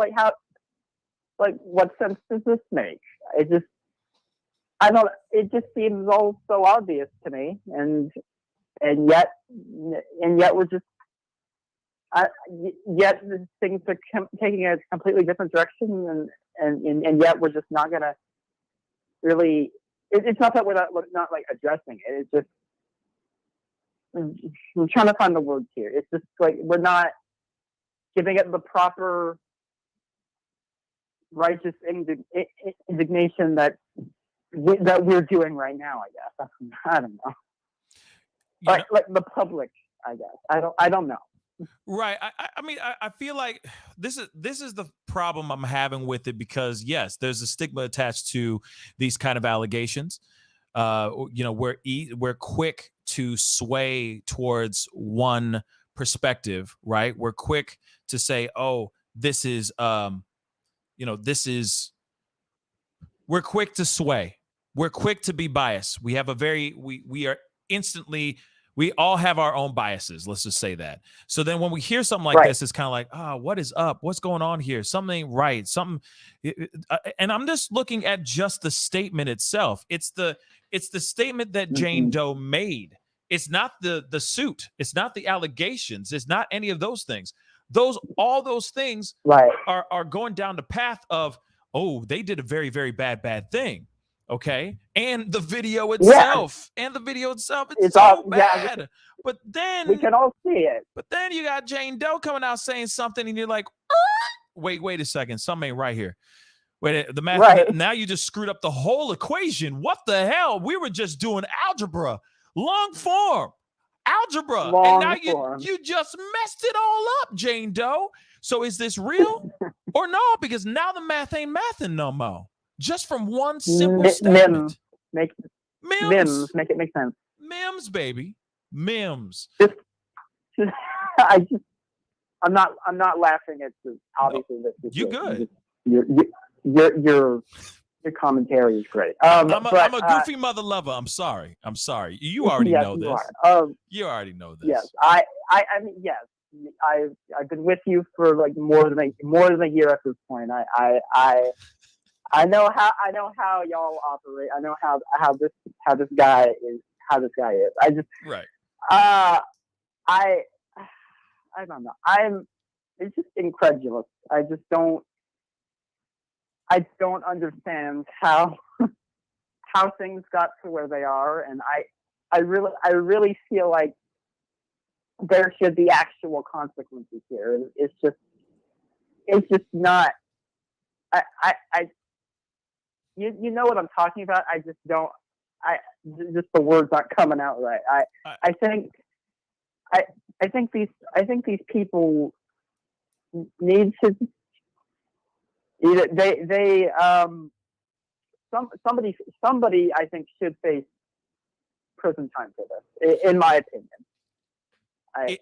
what sense does this make? It just seems all so obvious to me, and yet we're just yet things are taking a completely different direction, and yet we're just not gonna really. It's not that we're not like addressing it. It's just I'm trying to find the words here. It's just like we're not giving it the proper righteous indignation that we're doing right now. I guess I don't know. Like the public. I guess I don't know.
Right. I mean, I feel like this is the problem I'm having with it, because yes, there's a stigma attached to these kind of allegations. We're quick to sway towards one perspective, right? We're quick to say, oh, this is, we're quick to sway. We're quick to be biased. We have we all have our own biases. Let's just say that. So then when we hear something like this, it's kind of like, what is up? What's going on here? Something ain't right. And I'm just looking at just the statement itself. It's the statement that Jane Doe made. It's not the suit. It's not the allegations. It's not any of those things. All those things are going down the path of, oh, they did a very, very bad thing. Okay. And the video itself, it's so bad. Yeah, but then
we can all see it.
But then you got Jane Doe coming out saying something, and you're like, wait a second, something ain't right here. Wait, the math. Now you just screwed up the whole equation. What the hell? We were just doing algebra, long form algebra, and now you just messed it all up, Jane Doe. So is this real? Or no, because now the math ain't mathing no more. Just from one simple statement.
Mims.
Mims.
Make it make sense.
Mims, baby. Mims.
I'm not laughing at the obviously
no, you good.
Your commentary is great.
I'm a goofy mother lover. I'm sorry. You already know this. You already know this.
Yes, I mean, yes. I've been with you for like more than a year at this point. I know how y'all operate. I know how this guy is. I just
right.
I don't know. It's just incredulous. I don't understand how things got to where they are, and I really feel like there should be actual consequences here. It's just not. You know what I'm talking about. I just don't. Just the words aren't coming out right. I think these people need to somebody I think should face prison time for this, in my opinion.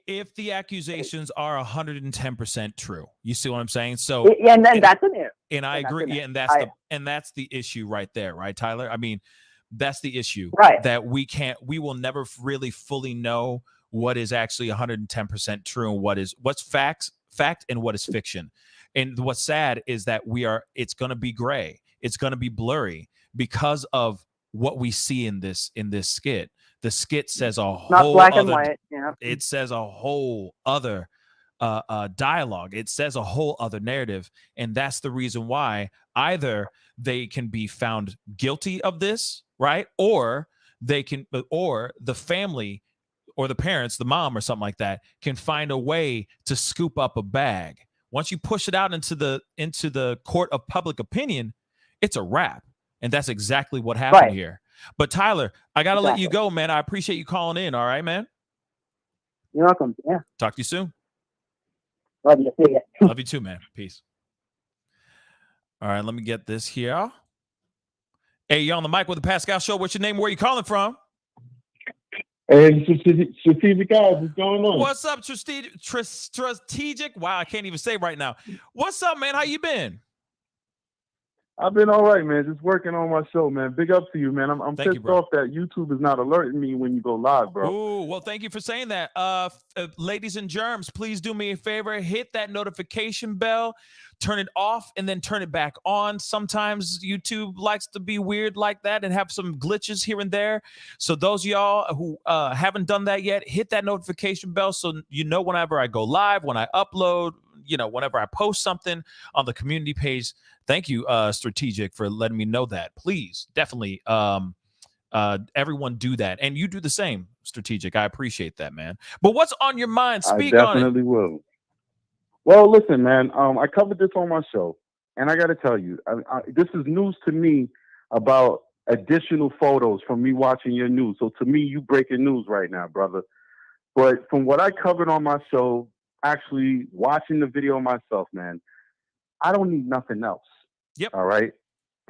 If the accusations are 110% true, you see what I'm saying? So,
and then that's an if.
And I agree. Yeah, and that's the issue right there, right, Tyler? I mean, that's the issue,
right?
That we will never really fully know what is actually 110% true and what's fact and what is fiction. And what's sad is that it's going to be gray. It's going to be blurry because of what we see in this skit. The skit says a whole
not black and white. Yeah.
It says a whole other dialogue. It says a whole other narrative, and that's the reason why either they can be found guilty of this, right, or the family or the parents, the mom or something like that, can find a way to scoop up a bag. Once you push it out into the court of public opinion, it's a wrap, and that's exactly what happened here. But Tyler, I got to let you go, man. I appreciate you calling in. All right, man?
You're welcome. Yeah.
Talk to you soon.
Love you. See ya.
Love you too, man. Peace. All right, let me get this here. Hey, you're on the mic with the Pascal Show. What's your name? Where are you calling from?
Hey, strategic guys, what's going on?
What's up, strategic? Wow, I can't even say right now. What's up, man? How you been?
I've been all right, man. Just working on my show, man. Big up to you, man. I'm pissed off that YouTube is not alerting me when you go live, bro.
Ooh, well, thank you for saying that. Ladies and germs, please do me a favor. Hit that notification bell. Turn it off and then turn it back on. Sometimes YouTube likes to be weird like that and have some glitches here and there. So those of y'all who haven't done that yet, hit that notification bell so you know whenever I go live, when I upload, whenever I post something on the community page. Thank you, Strategic, for letting me know that. Please, definitely, everyone do that. And you do the same, Strategic. I appreciate that, man. But what's on your mind? Speak on it.
I definitely will. Well, listen, man, I covered this on my show, and I got to tell you, this is news to me about additional photos from me watching your news. So to me, you breaking news right now, brother. But from what I covered on my show, actually watching the video myself, man, I don't need nothing else.
Yep.
All right.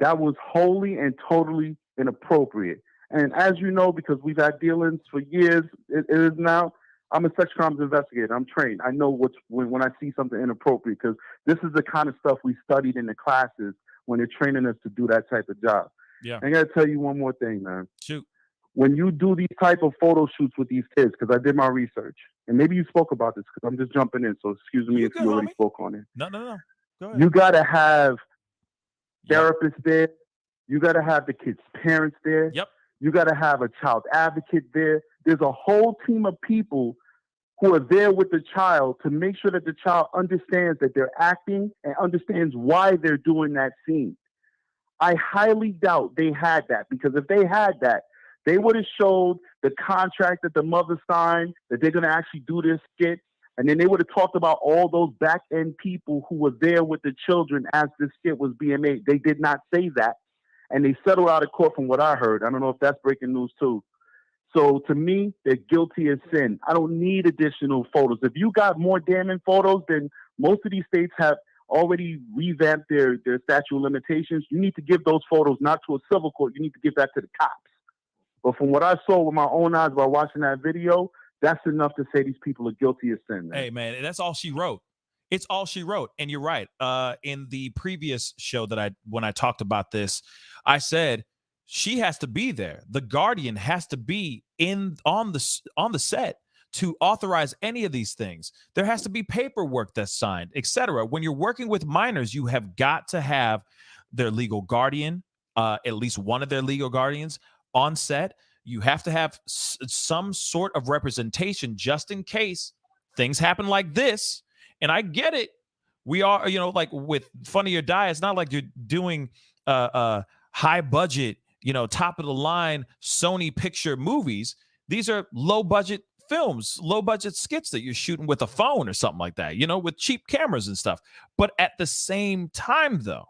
That was wholly and totally inappropriate. And as you know, because we've had dealings for years, it is now, I'm a sex crimes investigator. I'm trained. I know when I see something inappropriate, because this is the kind of stuff we studied in the classes when they're training us to do that type of job.
Yeah.
I got to tell you one more thing, man.
Shoot.
When you do these type of photo shoots with these kids, because I did my research, and maybe you spoke about this because I'm just jumping in, so excuse me if you already spoke on it.
No. Go ahead.
You got to have therapists there. You got to have the kids' parents there.
Yep.
You got to have a child advocate there. There's a whole team of people who are there with the child to make sure that the child understands that they're acting and understands why they're doing that scene. I highly doubt they had that, because if they had that, they would have showed the contract that the mother signed, that they're going to actually do this skit. And then they would have talked about all those back end people who were there with the children as this skit was being made. They did not say that. And they settled out of court from what I heard. I don't know if that's breaking news too. So to me, they're guilty as sin. I don't need additional photos. If you got more damning photos, then most of these states already revamped their statute of limitations. You need to give those photos not to a civil court. You need to give that to the cops. But from what I saw with my own eyes by watching that video, that's enough to say these people are guilty of sin, man.
Hey, man, that's all she wrote. It's all she wrote. And you're right. In the previous show when I talked about this, I said she has to be there. The guardian has to be on the set to authorize any of these things. There has to be paperwork that's signed, etc. When you're working with minors, you have got to have their legal guardian, at least one of their legal guardians on set. You have to have some sort of representation just in case things happen like this. And I get it. We are, like with Funny or Die, it's not like you're doing high budget, top of the line Sony picture movies. These are low budget films, low budget skits that you're shooting with a phone or something like that, with cheap cameras and stuff. But at the same time, though,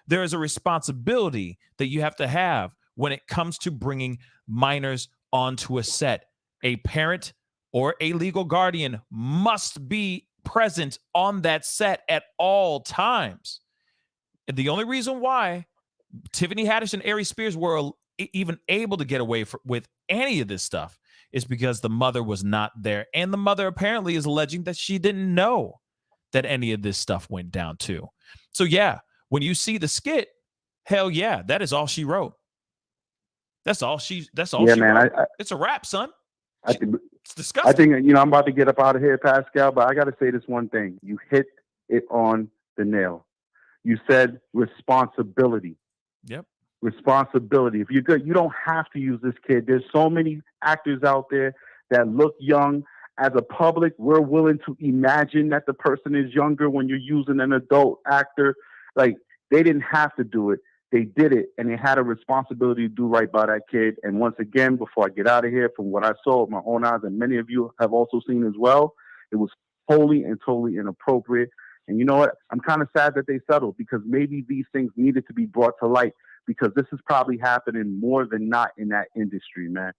there is a responsibility that you have to have when it comes to bringing minors onto a set. A parent or a legal guardian must be present on that set at all times. And the only reason why Tiffany Haddish and Aries Spears were even able to get away with any of this stuff is because the mother was not there. And the mother apparently is alleging that she didn't know that any of this stuff went down too. So yeah, when you see the skit, hell yeah, that is all she wrote. That's all she wrote. It's a wrap, son. It's disgusting.
I think, I'm about to get up out of here, Pascal, but I got to say this one thing. You hit it on the nail. You said responsibility.
Yep.
Responsibility. If you're good, you don't have to use this kid. There's so many actors out there that look young. As a public, we're willing to imagine that the person is younger when you're using an adult actor. Like, they didn't have to do it. They did it, and they had a responsibility to do right by that kid. And once again, before I get out of here, from what I saw with my own eyes, and many of you have also seen as well, it was wholly and totally inappropriate. And you know what? I'm kind of sad that they settled, because maybe these things needed to be brought to light, because this is probably happening more than not in that industry, man.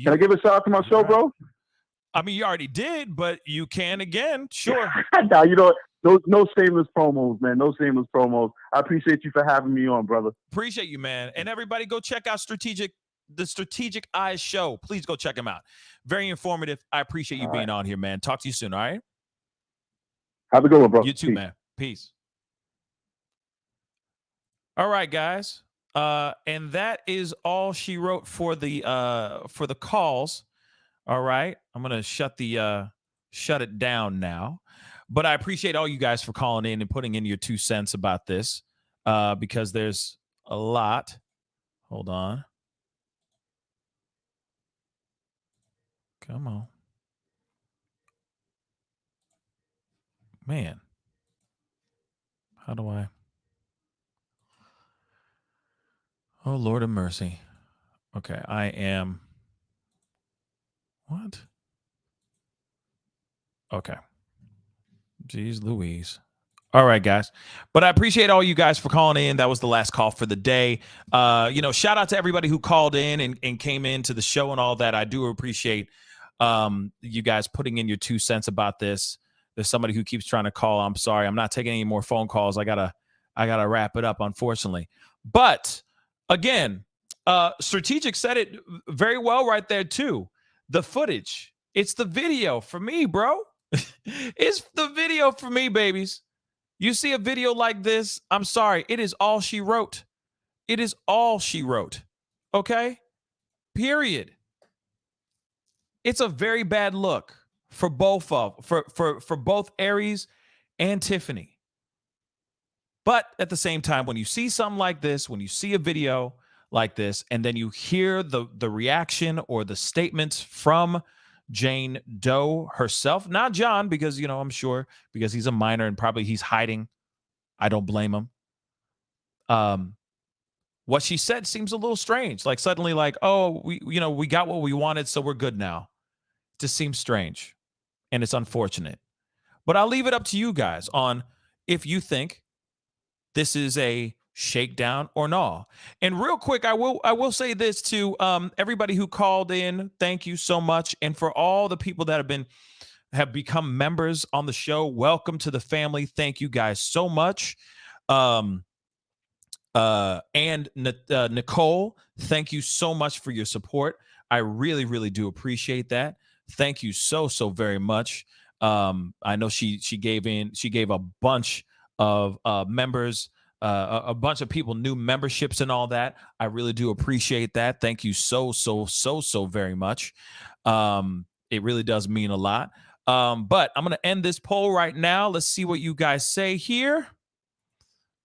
Can I give a shout out to my show, bro?
I mean, you already did, but you can again. Sure.
Now, no shameless promos, man. No shameless promos. I appreciate you for having me on, brother.
Appreciate you, man. And everybody go check out the Strategic Eyes show. Please go check him out. Very informative. I appreciate you being on here, man. Talk to you soon, all right?
Have a good one, bro.
You too, man. Peace. All right, guys. And that is all she wrote for the calls. All right. I'm gonna shut it down now. But I appreciate all you guys for calling in and putting in your 2 cents about this, because there's a lot. Hold on. Come on. Man. How do I? Oh, Lord of mercy. Okay, I am. What? Okay. Jeez Louise. All right, guys. But I appreciate all you guys for calling in. That was the last call for the day. Shout out to everybody who called in and came into the show and all that. I do appreciate you guys putting in your 2 cents about this. There's somebody who keeps trying to call. I'm sorry. I'm not taking any more phone calls. I gotta wrap it up, unfortunately. But again, Strategic said it very well right there too. The footage. It's the video for me, bro. It's the video for me, babies. You see a video like this, I'm sorry. It is all she wrote. It is all she wrote. Okay? Period. It's a very bad look for both for both Aries and Tiffany. But at the same time, when you see something like this, when you see a video like this, and then you hear the reaction or the statements from Jane Doe herself, not John, because, I'm sure because he's a minor and probably he's hiding. I don't blame him. What she said seems a little strange. Like suddenly like, oh, we got what we wanted, so we're good now. It just seems strange and it's unfortunate. But I'll leave it up to you guys on if you think this is a shakedown or not. And real quick, I will say this to everybody who called in. Thank you so much. And for all the people that have been have become members on the show, welcome to the family. Thank you guys so much. And Nicole, thank you so much for your support. I really, really do appreciate that. Thank you so very much. I know she gave a bunch of members, a bunch of people, new memberships and all that. I really do appreciate that. Thank you so very much. It really does mean a lot. But I'm going to end this poll right now. Let's see what you guys say here.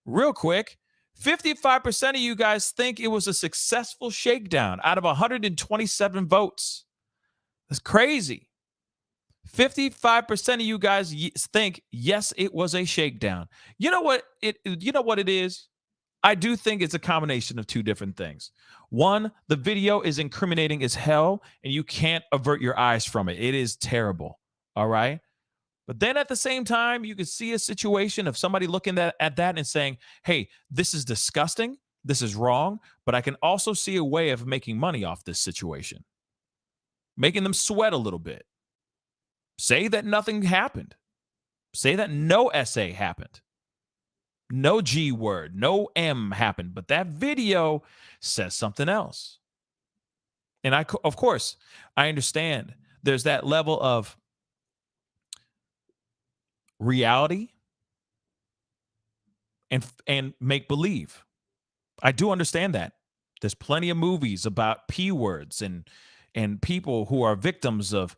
Real quick, 55% of you guys think it was a successful shakedown out of 127 votes. That's crazy. 55% of you guys think, yes, it was a shakedown. You know what it is? I do think it's a combination of two different things. One, the video is incriminating as hell, and you can't avert your eyes from it. It is terrible. All right? But then at the same time, you could see a situation of somebody looking at that and saying, hey, this is disgusting. This is wrong. But I can also see a way of making money off this situation. Making them sweat a little bit. Say that nothing happened. Say that no SA happened. No G word, no M happened. But that video says something else. And of course, I understand there's that level of reality and make believe. I do understand that. There's plenty of movies about P words and people who are victims of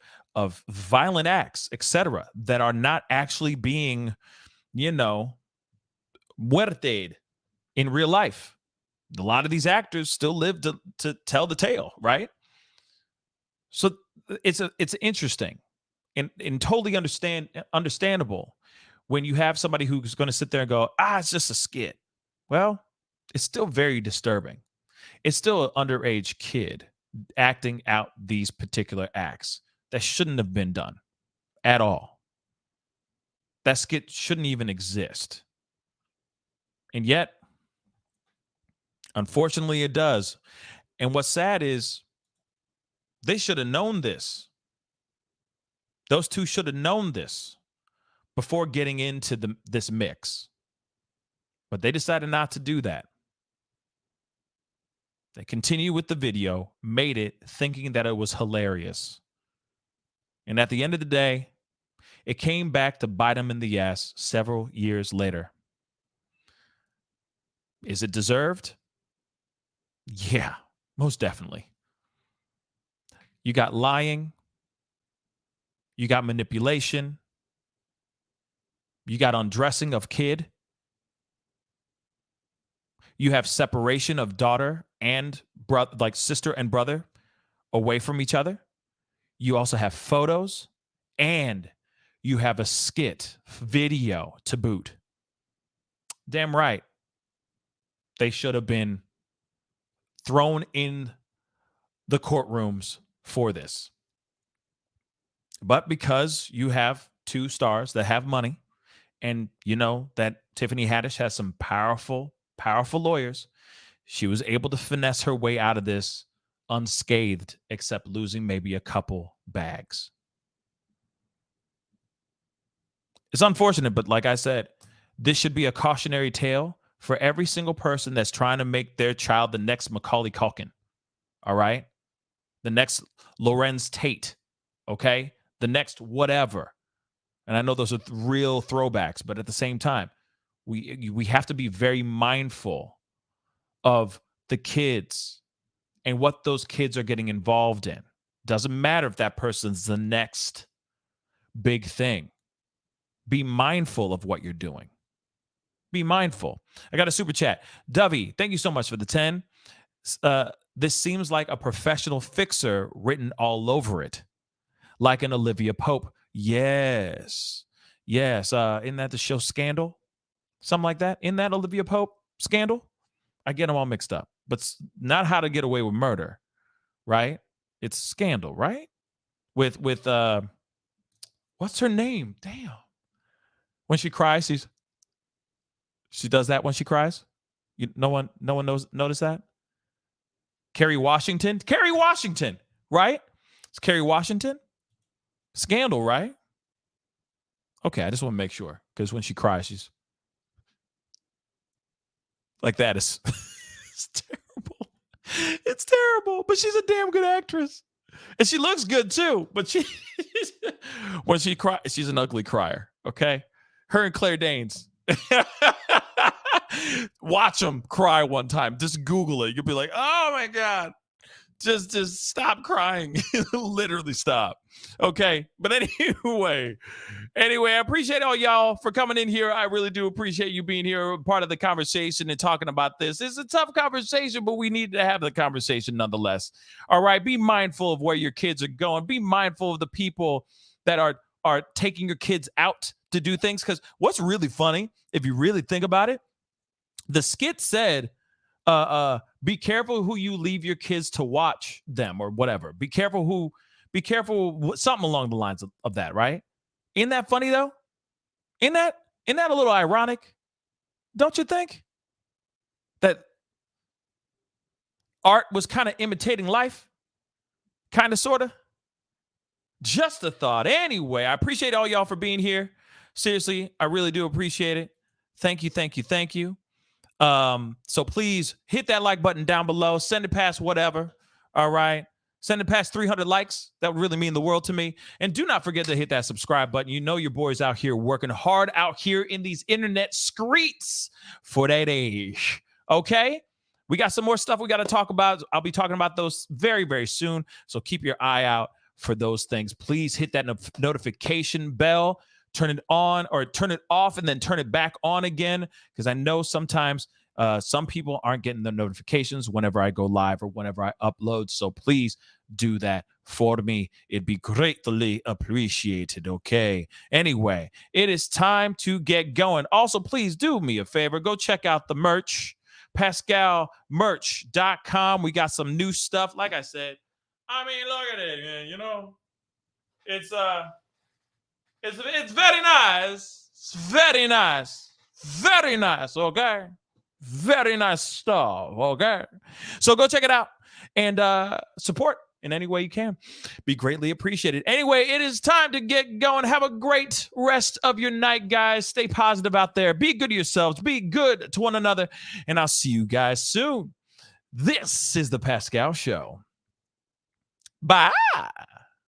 violent acts, etc., that are not actually being, muerted in real life. A lot of these actors still live to tell the tale, right? So it's interesting and totally understandable when you have somebody who's going to sit there and go, it's just a skit. Well, it's still very disturbing. It's still an underage kid acting out these particular acts that shouldn't have been done at all. That skit shouldn't even exist. And yet, unfortunately, it does. And what's sad is they should have known this. Those two should have known this before getting into this mix. But they decided not to do that. They continued with the video, made it, thinking that it was hilarious. And at the end of the day, it came back to bite them in the ass several years later. Is it deserved? Yeah, most definitely. You got lying. You got manipulation. You got undressing of kid. You have separation of daughter and brother, like sister and brother, away from each other. You also have photos, and you have a skit video to boot. Damn right. They should have been thrown in the courtrooms for this. But because you have two stars that have money, and you know that Tiffany Haddish has some powerful lawyers, she was able to finesse her way out of this unscathed, except losing maybe a couple bags. It's unfortunate, but like I said, this should be a cautionary tale for every single person that's trying to make their child the next Macaulay Culkin. All right? The next Lorenz Tate. Okay? The next whatever. And I know those are real throwbacks, but at the same time, we have to be very mindful of the kids and what those kids are getting involved in. Doesn't matter if that person's the next big thing. Be mindful of what you're doing. Be mindful. I got a super chat. Dovey, thank you so much for the 10. This seems like a professional fixer written all over it. Like an Olivia Pope. Yes. Isn't that the show Scandal? Something like that. In that Olivia Pope Scandal? I get them all mixed up. But not How to Get Away with Murder, right? It's Scandal, right? With what's her name? Damn. When she cries, she does that when she cries. No one notice that? Kerry Washington, right? It's Kerry Washington. Scandal, right? Okay, I just want to make sure because when she cries, she's like that. It's terrible. It's terrible, but she's a damn good actress. And she looks good too, but when she cries, she's an ugly crier. Okay, her and Claire Danes. Watch them cry one time. Just Google it. You'll be like, oh my God. Just stop crying. Literally stop. Okay. But anyway, I appreciate all y'all for coming in here. I really do appreciate you being here, part of the conversation and talking about this. It's a tough conversation, but we need to have the conversation nonetheless. All right. Be mindful of where your kids are going. Be mindful of the people that are taking your kids out to do things. Because what's really funny, if you really think about it, the skit said, be careful who you leave your kids to watch them or whatever. Be careful, something along the lines of that, right? Isn't that funny though? Isn't that a little ironic? Don't you think? That art was kind of imitating life? Kind of, sort of? Just a thought. Anyway, I appreciate all y'all for being here. Seriously, I really do appreciate it. Thank you. So please hit that like button down below. Send it past whatever. All right. Send it past 300 likes. That would really mean the world to me. And do not forget to hit that subscribe button. You know your boy's out here working hard out here in these internet streets for that age. Okay? We got some more stuff we got to talk about. I'll be talking about those very, very soon. So keep your eye out for those things. Please hit that notification bell. Turn it on or turn it off and then turn it back on again. Because I know sometimes some people aren't getting the notifications whenever I go live or whenever I upload. So please do that for me. It'd be greatly appreciated. Okay. Anyway, it is time to get going. Also, please do me a favor. Go check out the merch, PascalMerch.com. We got some new stuff. Like I said, I mean, look at it, man. You know, it's very nice. It's very nice. Very nice, okay? Very nice stuff, okay? So go check it out and support in any way you can. Be greatly appreciated. Anyway, it is time to get going. Have a great rest of your night, guys. Stay positive out there. Be good to yourselves. Be good to one another. And I'll see you guys soon. This is The Pascal Show. Bye.